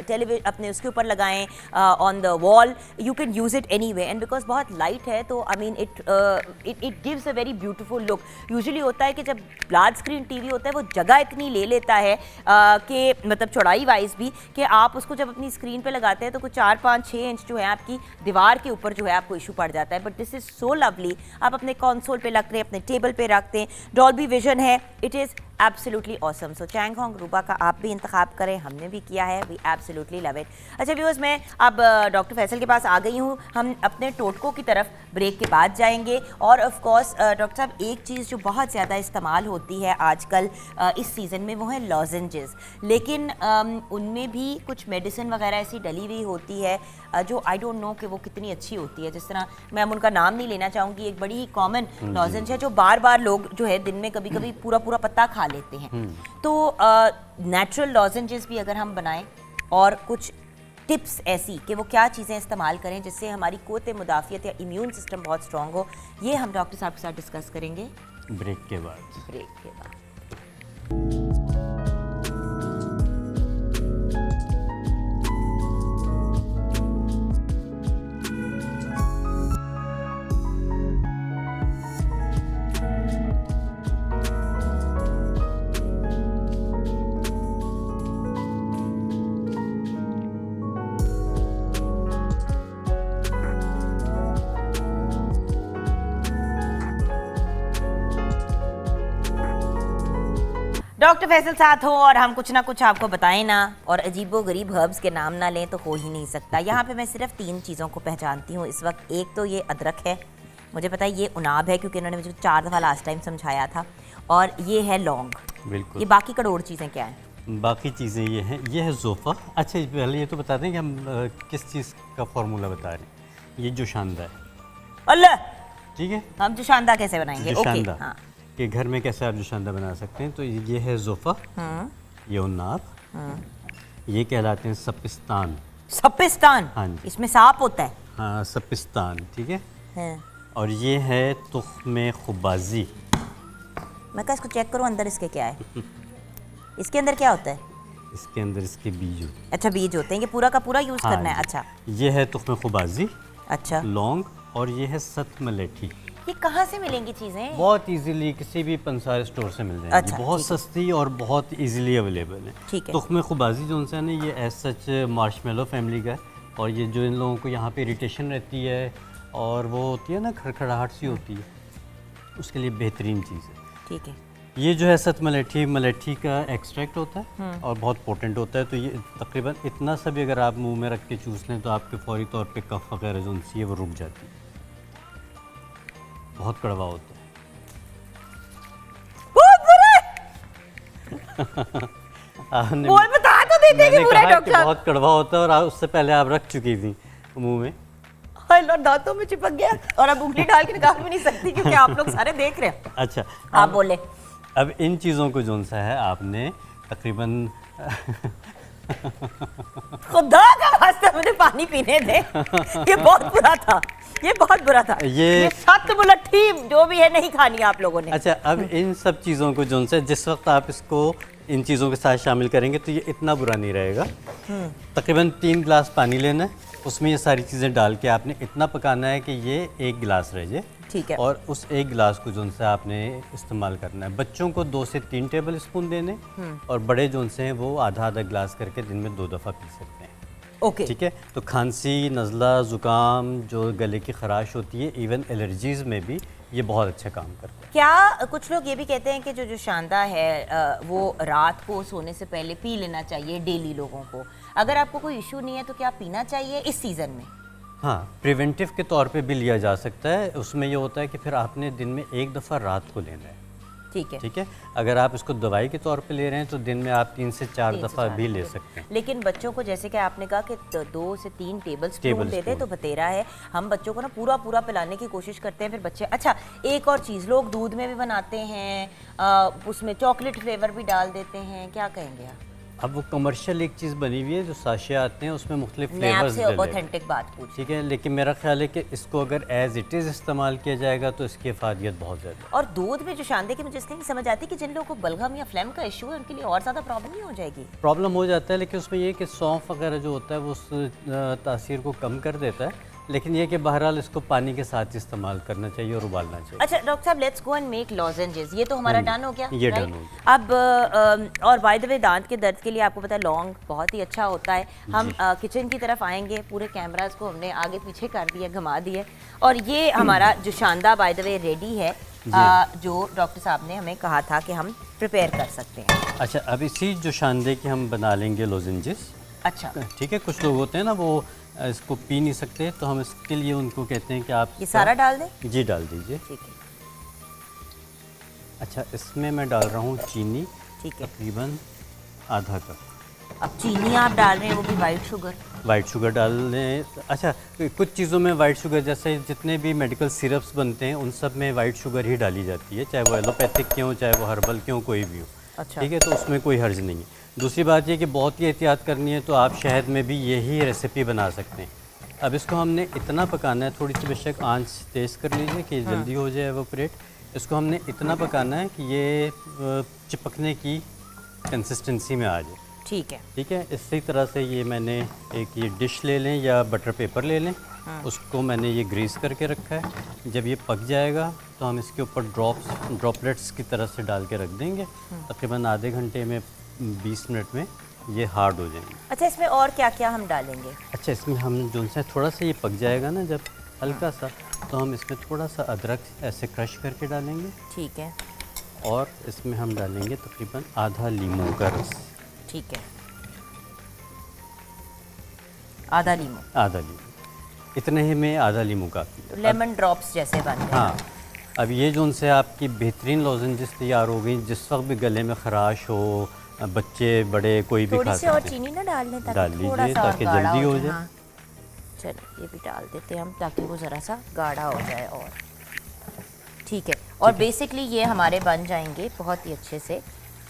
टेलीविजन अपने उसके ऊपर लगाएं on the wall, you can use it any way. And because बहुत लाइट है तो I mean it gives a very beautiful look. Usually होता है कि जब लार्ज स्क्रीन टीवी होता है वो जगह इतनी ले लेता है कि मतलब चौड़ाई वाइज भी, कि आप उसको जब अपनी स्क्रीन पे लगाते हैं तो कुछ 4, 5, 6 इंच जो है आपकी दीवार के ऊपर जो है आपको इशू पड़ जाता है। But this is so lovely. आप अपने कंसोल पे रखते हैं, अपने टेबल पे रखते हैं। डॉल्बी विजन है, इट इज़ एब्सोल्युटली ऑसम। सो चैंगहोंग रूबा का आप भी इंतखाब करें, हमने भी किया है, वी एब्सोल्युटली लव इट। अच्छा व्यूअर्स, मैं अब डॉक्टर फैसल के पास आ गई हूँ। हम अपने टोटकों की तरफ ब्रेक के बाद जाएंगे। और ऑफ कोर्स डॉक्टर साहब, एक चीज़ जो बहुत ज़्यादा इस्तेमाल होती है आजकल इस सीज़न में वो है लॉजेंजेस, लेकिन उनमें भी कुछ मेडिसिन वगैरह ऐसी डली हुई होती है जो आई डोंट नो कि वो कितनी अच्छी होती है। जिस तरह मैं उनका नाम नहीं लेना चाहूँगी, एक बड़ी ही कॉमन लॉजेंज है जो बार बार लोग जो है दिन में कभी कभी पूरा पूरा पत्ता खा लेते हैं। तो नेचुरल लॉजेंजेस भी अगर हम बनाएं और कुछ टिप्स ऐसी कि वो क्या चीज़ें इस्तेमाल करें जिससे हमारी क़ुव्वत मुदाफ़ियत या इम्यून सिस्टम बहुत स्ट्रॉन्ग हो, ये हम डॉक्टर साहब के साथ डिस्कस करेंगे ब्रेक के बाद। ब्रेक के बाद। डॉक्टर फैसल साथ हो और हम कुछ ना कुछ आपको बताएं ना, और अजीबो गरीब हर्ब्स के नाम ना लें तो हो ही नहीं सकता। यहाँ पे मैं सिर्फ 3 चीज़ों को पहचानती हूँ इस वक्त। एक तो ये अदरक है, मुझे पता है ये उनाब है क्योंकि इन्होंने मुझे 4 दफ़ा लास्ट टाइम समझाया था, और ये है लौंग। बिल्कुल। ये बाकी करोड़ चीज़ें क्या हैं? बाकी चीज़ें ये हैं, ये है ज़ोफ़ा। अच्छा पहले ये तो बता दें कि हम किस चीज़ का फार्मूला बता रहे हैं। ये जोशांदा है। अल्लाह, ठीक है, हम जोशांदा कैसे बनाएंगे? ओके, जोशांदा हाँ। कि घर में कैसे आप जोशांदा बना सकते हैं। तो ये है ज़ोफ़ा, ये उन्नाब, ये कहलाते हैं सपिस्तान। सपिस्तान? हाँ जी। इसमें सांप होता है? हाँ, सपिस्तान, ठीक है। हाँ। और ये है तुख्मे खुबाजी। मैं क्या इसको चेक करूँ अंदर इसके क्या है? इसके अंदर क्या होता है? इसके अंदर इसके बीज होते हैं। अच्छा, बीज होते हैं। ये पूरा का पूरा यूज़ हाँ करना है? जी। अच्छा। ये है तुख्मे खुबाजी, अच्छा, लौंग, और ये है सत मलेठी। ये कहाँ से मिलेंगी चीज़ें? बहुत इजीली किसी भी पंसार स्टोर से मिल जाएंगी। अच्छा, बहुत ठीक है। सस्ती और बहुत इजीली अवेलेबल है। ठीक है। तुख्मे खुबाजी जो उनसे है ये एज सच मार्शमेलो फैमिली का है, और ये जो इन लोगों को यहाँ पे इरिटेशन रहती है और वो होती है ना खड़खड़ाहट सी होती है, उसके लिए बेहतरीन चीज़ है। ठीक है। ये जो है सत मलेठी का एक्सट्रैक्ट होता है और बहुत पोटेंट होता है। तो ये तकरीबन इतना सा भी अगर आप मुंह में रख के चूस लें तो आपके फौरी तौर पे कफ वगैरह जो उनसी है वो रुक जाती है। बहुत कड़वा होता है। आपने बोल बता तो देते कि मैंने पूरा कहा कि डॉक्टर साहब। बहुत कड़वा होता है और उससे पहले आप रख चुकी थी मुंह में। हाय लॉर्ड, दांतों में चिपक गया और अब उंगली डाल के निकाल भी नहीं सकती क्योंकि आप लोग सारे देख रहे हैं। अच्छा, आप बोले। अब इन चीज़ों को जोन सा है आपने तकरीबन खुदा का वास्ता मुझे पानी पीने दे। ये बहुत बुरा था, ये बहुत बुरा था। ये सत मुलट्ठी जो भी है नहीं खानी आप लोगों ने। अच्छा, अब इन सब चीज़ों को जोन से जिस वक्त आप इसको इन चीज़ों के साथ शामिल करेंगे तो ये इतना बुरा नहीं रहेगा। तकरीबन 3 गिलास पानी लेना है, उसमें ये सारी चीज़ें डाल के आपने इतना पकाना है कि ये 1 गिलास रह जाए। ठीक है। और उस 1 गिलास को जोन से आपने इस्तेमाल करना है। बच्चों को 2 से 3 टेबल स्पून देने और बड़े जोन से हैं वो आधा आधा गिलास करके दिन में 2 दफ़ा पी सकते हैं। ओके। ठीक है। तो खांसी, नज़ला, ज़ुकाम, जो गले की खराश होती है, इवन एलर्जीज़ में भी ये बहुत अच्छा काम करता है। क्या कुछ लोग ये भी कहते हैं कि जो शांदा है वो रात को सोने से पहले पी लेना चाहिए डेली लोगों को। अगर आपको कोई इशू नहीं है तो क्या पीना चाहिए इस सीज़न में? हाँ, प्रिवेंटिव के तौर पे भी लिया जा सकता है। उसमें ये होता है कि फिर आपने दिन में 1 दफ़ा रात को लेना है। ठीक है। ठीक है। अगर आप इसको दवाई के तौर पे ले रहे हैं तो दिन में आप 3 से 4 दफ़ा भी ले सकते हैं। लेकिन बच्चों को जैसे कि आपने कहा कि 2 से 3 टेबल स्पून दे दे तो बतेरा है। हम बच्चों को ना पूरा पूरा पिलाने की कोशिश करते हैं, फिर बच्चे। अच्छा, एक और चीज़, लोग दूध में भी बनाते हैं, उसमें चॉकलेट फ्लेवर भी डाल देते हैं, क्या कहेंगे आप? अब वो कमर्शियल एक चीज़ बनी हुई है, जो साशे आते हैं उसमें मुख्तलिफ मैं फ्लेवर्स आपसे ऑथेंटिक बात पूछ। ठीक है। लेकिन मेरा ख्याल है कि इसको अगर एज इट इज़ इस्तेमाल किया जाएगा तो इसकी अफादियत बहुत ज़्यादा। और दूध में जो शांदे की मुझे इसलिए नहीं समझ आती कि जिन लोगों को बलगम या फ्लेम का इशू है उनके लिए और ज़्यादा प्रॉब्लम नहीं हो जाएगी? प्रॉब्लम हो जाता है, लेकिन उसमें ये कि सौंफ वगैरह जो होता है वो उस तासीर को कम कर देता है। लेकिन ये कि बहरहाल इसको पानी के साथ इस्तेमाल करना चाहिए और उबालना चाहिए। अच्छा डॉक्टर साहब, लेट्स गो एंड मेक लॉजेंजेस। ये तो हमारा डन हो गया। ये right? डन हो गया। अब और बाय द वे, दांत के दर्द के लिए आपको पता है लौंग बहुत ही अच्छा होता है। हम किचन की तरफ आएंगे, पूरे कैमरास को हमने आगे पीछे कर दिया, घुमा दिए, और ये हमारा जो शानदा बाय द वे रेडी है, जो डॉक्टर साहब ने हमें कहा था कि हम प्रिपेयर कर सकते हैं। अच्छा, अब इसी जो शानदे के हम बना लेंगे लोजेंजेस। अच्छा, ठीक है। कुछ लोग होते हैं ना वो इसको पी नहीं सकते, तो हम इसके लिए उनको कहते हैं कि आप ये सारा डाल दें? जी डाल दीजिए। ठीक है। अच्छा, इसमें मैं डाल रहा हूँ चीनी, ठीक है। तकरीबन आधा कप। अब चीनी आप डाल रहे हैं, वो भी वाइट शुगर? वाइट शुगर डाल लें। अच्छा, कुछ चीज़ों में वाइट शुगर, जैसे जितने भी मेडिकल सिरप्स बनते हैं उन सब में वाइट शुगर ही डाली जाती है, चाहे वो एलोपैथिक के हों चाहे वो हर्बल के हों, कोई भी हो। अच्छा। ठीक है। तो उसमें कोई हर्ज नहीं है। दूसरी बात ये कि बहुत ही एहतियात करनी है, तो आप शहद में भी यही रेसिपी बना सकते हैं। अब इसको हमने इतना पकाना है, थोड़ी सी बेशक आंच तेज़ कर लीजिए कि जल्दी हो जाए एवोपरेट। इसको हमने इतना पकाना है कि ये चिपकने की कंसिस्टेंसी में आ जाए। ठीक है। ठीक है। इसी तरह से ये मैंने एक ये डिश ले लें या बटर पेपर ले लें, उसको मैंने ये ग्रीस करके रखा है। जब ये पक जाएगा तो हम इसके ऊपर ड्रॉपलेट्स की तरह से डाल के रख देंगे। तकरीबन आधे घंटे में 20 मिनट में ये हार्ड हो जाएंगे। अच्छा, इसमें और क्या क्या हम डालेंगे? अच्छा, इसमें हम जो सा थोड़ा सा ये पक जाएगा ना जब हल्का सा, तो हम इसमें थोड़ा सा अदरक ऐसे क्रश करके डालेंगे। ठीक है। और इसमें हम डालेंगे तकरीबन आधा लीमू का रस। ठीक है। आधा लीमू? आधा लीमू, इतने ही में आधा लीमू काफ़ी है। लेमन ड्रॉप्स जैसे बन गए। हाँ। अब ये जो उनसे आपकी बेहतरीन लॉजेंजेस तैयार हो गई। जिस वक्त भी गले में खराश हो, बच्चे बड़े कोई भी खा थोड़ी सी और सकते हैं। चीनी ना डाल लें डाल ताकि थोड़ा लीजिए सा और ताकि गाढ़ा जल्दी हो जाए। जाए। हाँ। चलो ये भी डाल देते हैं हम ताकि वो ज़रा सा गाढ़ा हो जाए। और ठीक है। और बेसिकली ये हमारे बन जाएंगे बहुत ही अच्छे से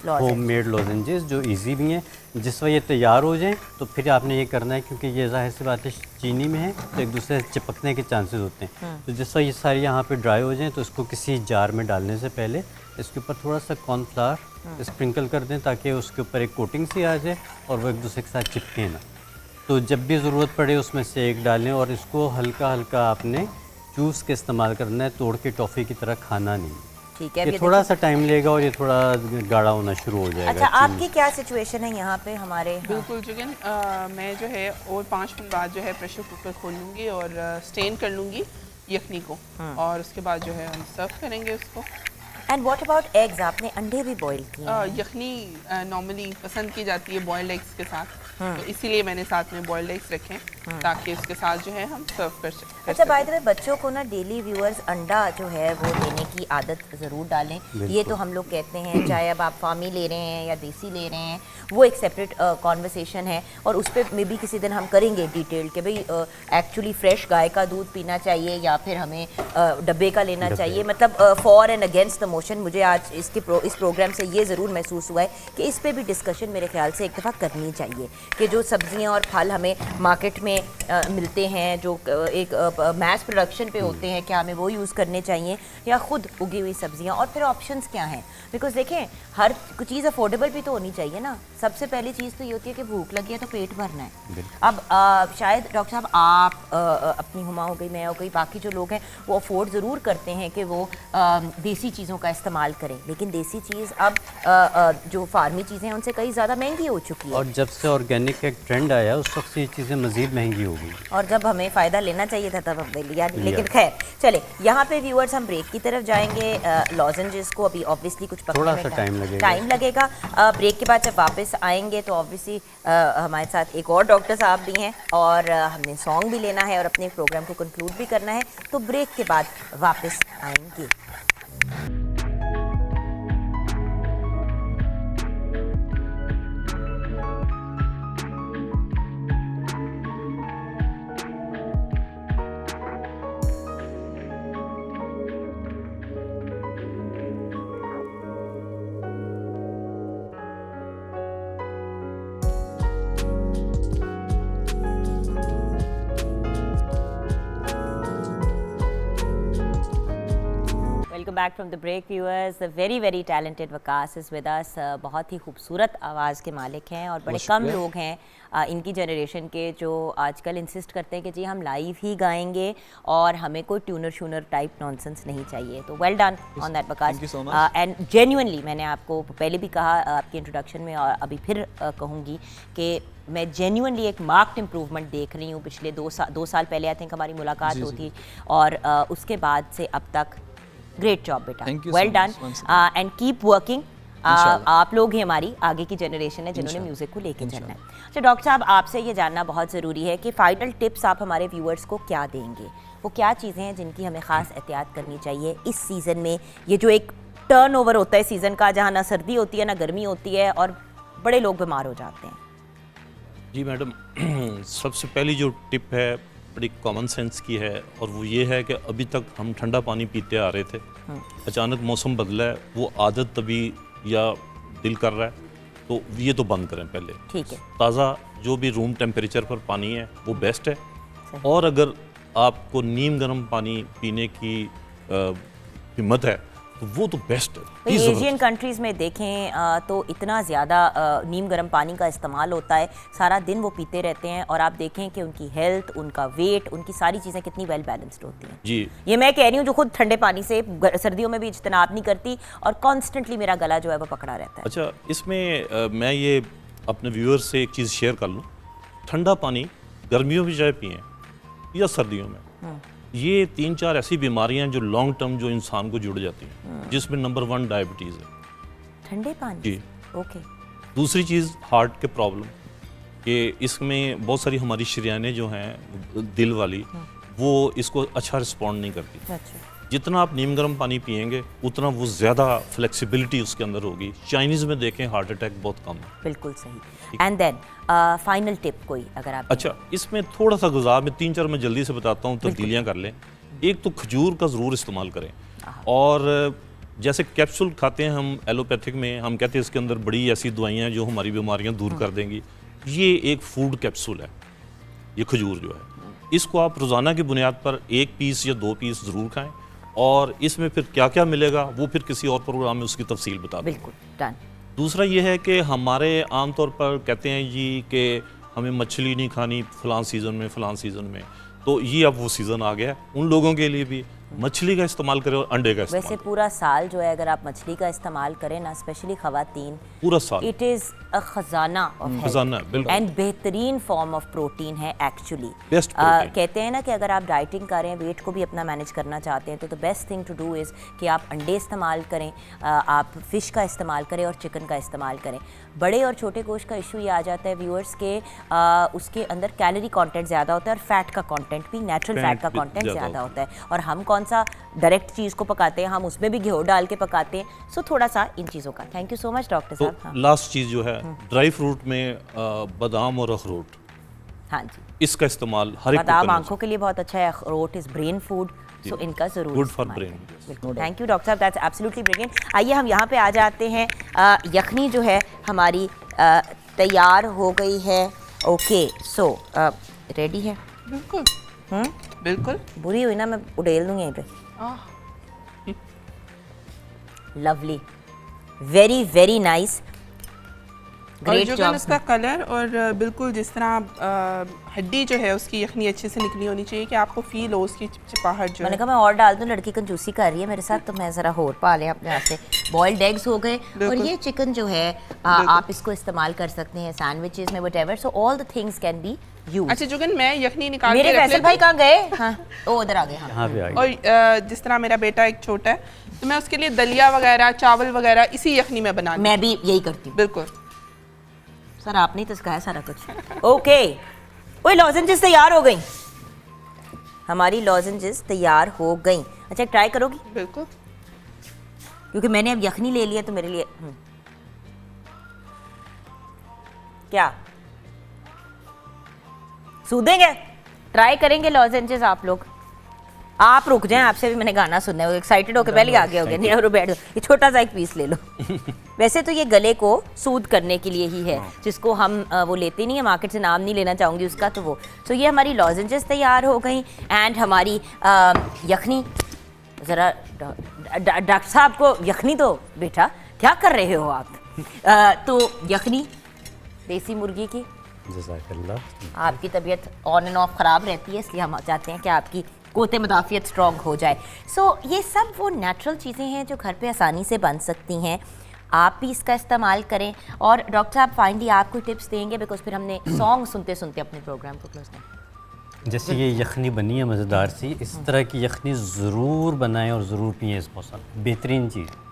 होममेड लॉजेंजेस जो इजी भी हैं। जिस वक्त ये तैयार हो जाएं तो फिर आपने ये करना है, क्योंकि ये जाहिर सी बात है चीनी में है तो एक दूसरे से चिपकने के चांसेस होते हैं। तो जिस वक्त ये सारी यहाँ पे ड्राई हो जाएं तो इसको किसी जार में डालने से पहले इसके ऊपर थोड़ा सा कॉर्नफ्लावर स्प्रिंकल कर दें ताकि उसके ऊपर एक कोटिंग सी आ जाए और वो एक दूसरे के साथ चिपके ना। तो जब भी ज़रूरत पड़े उसमें से एक डालें और इसको हल्का हल्का आपने जूस के इस्तेमाल करना है, तोड़ के टॉफ़ी की तरह खाना नहीं। ठीक है। ये थोड़ा सा टाइम लेगा और ये थोड़ा गाढ़ा होना शुरू हो जाएगा। अच्छा, आपकी क्या सिचुएशन है यहाँ पे हमारे? बिल्कुल चिकन मैं जो है और 5 मिनट बाद जो है प्रेशर कुकर खोल लूँगी और स्टेन कर लूँगी यखनी को, और उसके बाद जो है हम सर्व करेंगे उसको। एंड व्हाट अबाउट एग्स, आपने अंडे भी बॉईल किए हैं? यखनी नॉर्मली पसंद की जाती है बॉइल्ड एग्स के साथ, तो इसीलिए मैंने साथ में बॉइल्ड एग्स रखे हैं ताकि उसके साथ जो है हम सर्व कर सकें। अच्छा, बाय द वे बच्चों को ना डेली व्यूअर्स अंडा जो है वो देने की आदत ज़रूर डालें। ये तो हम लोग कहते हैं, चाहे अब आप फार्मी ले रहे हैं या देसी ले रहे हैं, वो एक सेपरेट कॉन्वर्सेशन है और उस पर मे बी किसी दिन हम करेंगे डिटेल कि भाई एक्चुअली फ्रेश गाय का दूध पीना चाहिए या फिर हमें डब्बे का लेना चाहिए। मतलब for and against the motion मुझे आज इस प्रोग्राम से ये ज़रूर महसूस हुआ है कि इस पर भी डिस्कशन मेरे ख्याल से एक दफ़ा करनी चाहिए कि जो सब्जियां और फल हमें मार्केट में मिलते हैं, जो एक मैस प्रोडक्शन पे होते हैं, क्या हमें वो यूज़ करने चाहिए या ख़ुद उगी हुई सब्जियां, और फिर ऑप्शंस क्या हैं। बिकॉज देखें, हर चीज़ अफोर्डेबल भी तो होनी चाहिए ना। सबसे पहली चीज़ तो ये होती है कि भूख लगी है तो पेट भरना है। अब शायद डॉक्टर साहब आप अपनी हुमा हो गई, मैं हो गई, बाकी जो लोग हैं वो अफोर्ड ज़रूर करते हैं कि वो देसी चीज़ों का इस्तेमाल करें, लेकिन देसी चीज़ अब जो फार्मी चीज़ें हैं उनसे कई ज़्यादा महंगी हो चुकी है। और जब से ऑर्गेनिक का एक ट्रेंड आया उस वक्त से ये चीज़ें मज़ीद महंगी हो गई, और जब हमें फ़ायदा लेना चाहिए था तब हमने लिया नहीं। लेकिन खैर चले, यहाँ पे व्यूअर्स हम ब्रेक की तरफ जाएंगे। लॉजेंजेस को अभी ऑब्वियसली कुछ पकने थोड़ा में सा टाइम लगेगा। ब्रेक के बाद जब वापस आएंगे तो ऑब्वियसली हमारे साथ एक और डॉक्टर साहब भी हैं और हमने सॉन्ग भी लेना है और अपने प्रोग्राम को कंक्लूड भी करना है, तो ब्रेक के बाद वापस आएंगे। Welcome back from the break viewers. The very very talented Waqas is with us. बहुत ही खूबसूरत आवाज़ के मालिक हैं और बड़े कम लोग हैं इनकी जनरेशन के जो आजकल इंसिस्ट करते हैं कि जी हम लाइव ही गाएंगे और हमें कोई ट्यूनर शूनर टाइप नॉनसेंस नहीं चाहिए। तो well done on that Waqas. And genuinely मैंने आपको पहले भी कहा आपके इंट्रोडक्शन में और अभी फिर कहूँगी कि मैं जेन्युइनली एक मार्क्ड इम्प्रूवमेंट देख रही हूँ। पिछले 2 साल पहले आई थिंक हमारी मुलाकात होती और उसके बाद से अब तक ग्रेट जॉब बेटा, well done and keep working. आप लोग ही हमारी आगे की जनरेशन है जिन्होंने म्यूज़िक को लेके चलना है। अच्छा डॉक्टर साहब, आपसे ये जानना बहुत ज़रूरी है कि फाइनल टिप्स आप हमारे व्यूअर्स को क्या देंगे? वो क्या चीज़ें हैं जिनकी हमें ख़ास एहतियात करनी चाहिए इस सीज़न में? ये जो एक टर्न ओवर होता है सीज़न का, जहाँ ना सर्दी होती है ना गर्मी होती है और बड़े लोग बीमार हो जाते हैं। जी मैडम, सबसे पहली जो टिप है बड़ी कॉमन सेंस की है और वो ये है कि अभी तक हम ठंडा पानी पीते आ रहे थे, अचानक मौसम बदला है, वो आदत तभी या दिल कर रहा है तो ये तो बंद करें पहले। ठीक है। ताज़ा जो भी रूम टेम्परेचर पर पानी है वो बेस्ट है। और अगर आपको नीम गर्म पानी पीने की हिम्मत है तो वो तो बेस्ट है। एशियन कंट्रीज़ में देखें तो इतना ज़्यादा नीम गर्म पानी का इस्तेमाल होता है, सारा दिन वो पीते रहते हैं और आप देखें कि उनकी हेल्थ, उनका वेट, उनकी सारी चीज़ें कितनी वेल बैलेंस्ड होती हैं। जी, ये मैं कह रही हूँ जो खुद ठंडे पानी से सर्दियों में भी इज्तनाब नहीं करती और कॉन्स्टेंटली मेरा गला जो है वो पकड़ा रहता है। अच्छा, इसमें मैं ये अपने व्यूअर्स से एक चीज़ शेयर कर लूँ। ठंडा पानी गर्मियों में चाहे पिएँ या सर्दियों में, ये 3-4 ऐसी बीमारियां जो लॉन्ग टर्म जो इंसान को जुड़ जाती हैं, जिसमें नंबर 1 डायबिटीज़ है। ठंडे पानी? जी। ओके। दूसरी चीज़ हार्ट के प्रॉब्लम, कि इसमें बहुत सारी हमारी शरीयानें जो हैं दिल वाली, वो इसको अच्छा रिस्पॉन्ड नहीं करती। अच्छा। जितना आप नीम गर्म पानी पिएंगे उतना वो ज़्यादा फ्लेक्सिबिलिटी उसके अंदर होगी। चाइनीज़ में देखें हार्ट अटैक बहुत कम है। बिल्कुल सही। एंड देन फाइनल टिप कोई अगर आप? अच्छा, इसमें थोड़ा सा गुज़ार में 3-4 मैं जल्दी से बताता हूँ, तब्दीलियाँ कर लें। एक तो खजूर का ज़रूर इस्तेमाल करें, और जैसे कैप्सूल खाते हैं हम एलोपैथिक में, हम कहते हैं इसके अंदर बड़ी ऐसी दवाइयाँ जो हमारी बीमारियाँ दूर कर देंगी, ये एक फूड कैप्सूल है ये खजूर जो है। इसको आप रोज़ाना की बुनियाद पर 1 पीस या 2 पीस ज़रूर खाएँ, और इसमें फिर क्या क्या मिलेगा वो फिर किसी और प्रोग्राम में उसकी तफसील बता दें। बिल्कुल डन। दूसरा ये है कि हमारे आमतौर पर कहते हैं जी कि हमें मछली नहीं खानी फ़लाँ सीज़न में फ़लाँ सीज़न में, तो ये अब वो सीज़न आ गया है उन लोगों के लिए भी मछली का इस्तेमाल करें और अंडे का वैसे इस्तेमाल पूरा साल जो है अगर आप मछली का इस्तेमाल करें ना, स्पेशली खवातीन, पूरा साल इट इज़ अ खजाना ऑफ खजाना है, बिल्कुल। एंड बेहतरीन फॉर्म ऑफ प्रोटीन है एक्चुअली। Best protein। कहते हैं ना कि अगर आप डाइटिंग कर रहे हैं, वेट को भी अपना मैनेज करना चाहते हैं, तो the best thing to do is कि आप अंडे इस्तेमाल करें, आप फिश का इस्तेमाल करें और चिकन का इस्तेमाल करें। बड़े और छोटे गोश्त का इशू ये आ जाता है व्यूअर्स के उसके अंदर कैलोरी कंटेंट ज़्यादा होता है और फैट का कंटेंट भी, नेचुरल फैट का भी कंटेंट ज़्यादा ज़्यादा होता है। और हम कौन सा डायरेक्ट चीज़ को पकाते हैं, हम उसमें भी घी डाल के पकाते हैं। सो थोड़ा सा इन चीज़ों का। Thank you so much doctor तो साहब। हाँ लास्ट चीज़ जो है ड्राई फ्रूट में बादाम और अखरोट, हाँ जी, इसका इस्तेमाल हर एक को बादाम करना आंखों के लिए बहुत अच्छा है, अखरोट इज ब्रेन फूड, सो इनका जरूर Good for इस्तेमाल brain. करें। बिल्कुल, थैंक यू डॉक्टर साहब, दैट्स एब्सोल्युटली ब्रिलियंट। आइए हम यहाँ पे आ जाते हैं। यखनी जो है हमारी तैयार हो गई है। ओके, सो रेडी है? बिल्कुल बिल्कुल। बुरी हुई ना, मैं उड़ेल दूंगी यहीं पे। आह, लवली, वेरी वेरी नाइस, और ग्रेट जो जॉब। इसका कलर और बिल्कुल जिस तरह हड्डी जो है उसकी यखनी अच्छे से निकली होनी चाहिए कि आपको फील हो उसकी चिपचिपाहट जो मैंने है। कहा मैं और डाल दूं, लड़की कंजूसी कर रही है मेरे साथ, तो मैं ज़रा और पा लें अपने हाथ से। बॉइल्ड एग्स हो गए और बिल्कुल। ये चिकन जो है आप इसको इस्तेमाल कर सकते हैं सैंडविचेस में, whatever, so all the things can be used. अच्छा जुगन, मैं यखनी निकाल मेरे के रख फैसल लेती भाई हूँ। कहाँ गए? हाँ, ओ उधर आ गए। हाँ, यहाँ पे आ गए। और जिस तरह मेरा बेटा एक छोटा है, तो मैं उसके लिए दलिया वगैरह, चावल वगैरह इसी यखनी में बना मैं भी यही करती हूँ। बिल्कुल। सर आपने ही तो सिखाया सारा कुछ। ओके, ओए लॉजेंजेस तैयार हो गई, हमारी लॉजेंजेस तैयार हो गई। अच्छा ट्राई करोगी? बिल्कुल। क्योंकि मैंने अब यखनी ले लिया तो मेरे लिए क्या सूदेंगे? ट्राई करेंगे लॉजेंजेस आप लोग। आप रुक जाएं, आपसे भी मैंने गाना सुनना है। वो एक्साइटेड होकर पहले आगे हो गए। नहीं और बैठ जाओ, ये छोटा सा एक पीस ले लो। वैसे तो ये गले को सूद करने के लिए ही है, जिसको हम वो लेते नहीं है मार्केट से, नाम नहीं लेना चाहूँगी उसका, तो वो। सो ये हमारी लॉजेंजेस तैयार हो गई एंड हमारी यखनी। ज़रा डॉक्टर साहब को यखनी दो बेटा, क्या कर रहे हो आप? तो यखनी देसी मुर्गी की। जज़ाकल्लाह। आपकी तबीयत ऑन एंड ऑफ ख़राब रहती है, इसलिए हम चाहते हैं कि आपकी क़ुव्वत मदाफ़ियत स्ट्रॉन्ग हो जाए। सो ये सब वो नेचुरल चीज़ें हैं जो घर पे आसानी से बन सकती हैं। आप भी इसका इस्तेमाल करें। और डॉक्टर साहब फाइनली आप कोई टिप्स देंगे, बिकॉज फिर हमने सॉन्ग सुनते सुनते अपने प्रोग्राम को क्लोज करें। जैसे ये यखनी बनी है मज़ेदार सी, इस तरह की यखनी ज़रूर बनाएं और ज़रूर पिएं इस मौसम, बेहतरीन चीज़।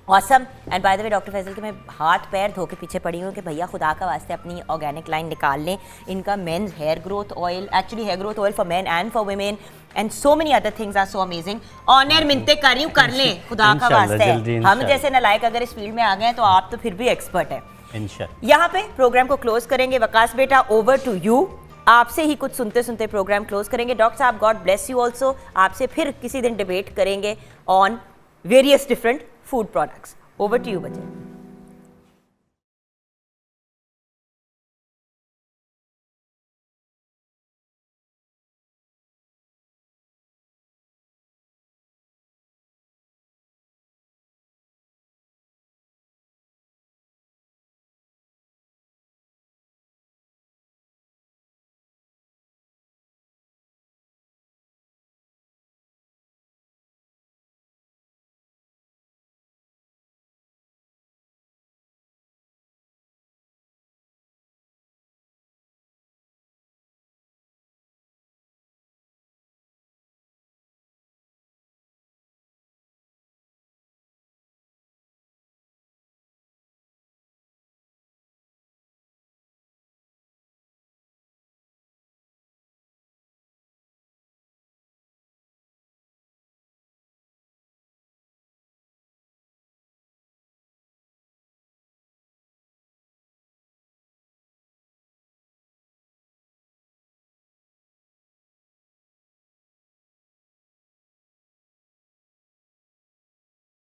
Awesome. And by the way doctor Faisal के मैं हाथ पैर धो के पीछे पड़ी हूँ कि भैया खुदा का वास्ते अपनी ऑर्गेनिक लाइन निकाल लें। इनका men's hair growth oil, actually hair growth oil for men and for women and so many other things are so amazing. Honour मिनते कर रही हूँ, कर लें खुदा का इंशाल्लाह, वास्ते। जल्दी हम इंशाल्लाह। जैसे नालायक अगर इस फील्ड में आ गए हैं तो आप तो फिर भी एक्सपर्ट हैं। इंशाल्लाह। यहाँ पे प्रोग्राम को क्लोज करेंगे। वकास बेटा ओवर टू यू। आपसे ही कुछ सुनते सुनते प्रोग्राम क्लोज करेंगे। डॉक्टर साहब गॉड ब्लेस यू ऑल्सो। आपसे फिर किसी दिन डिबेट करेंगे on various different food products. Over to you बच्चे।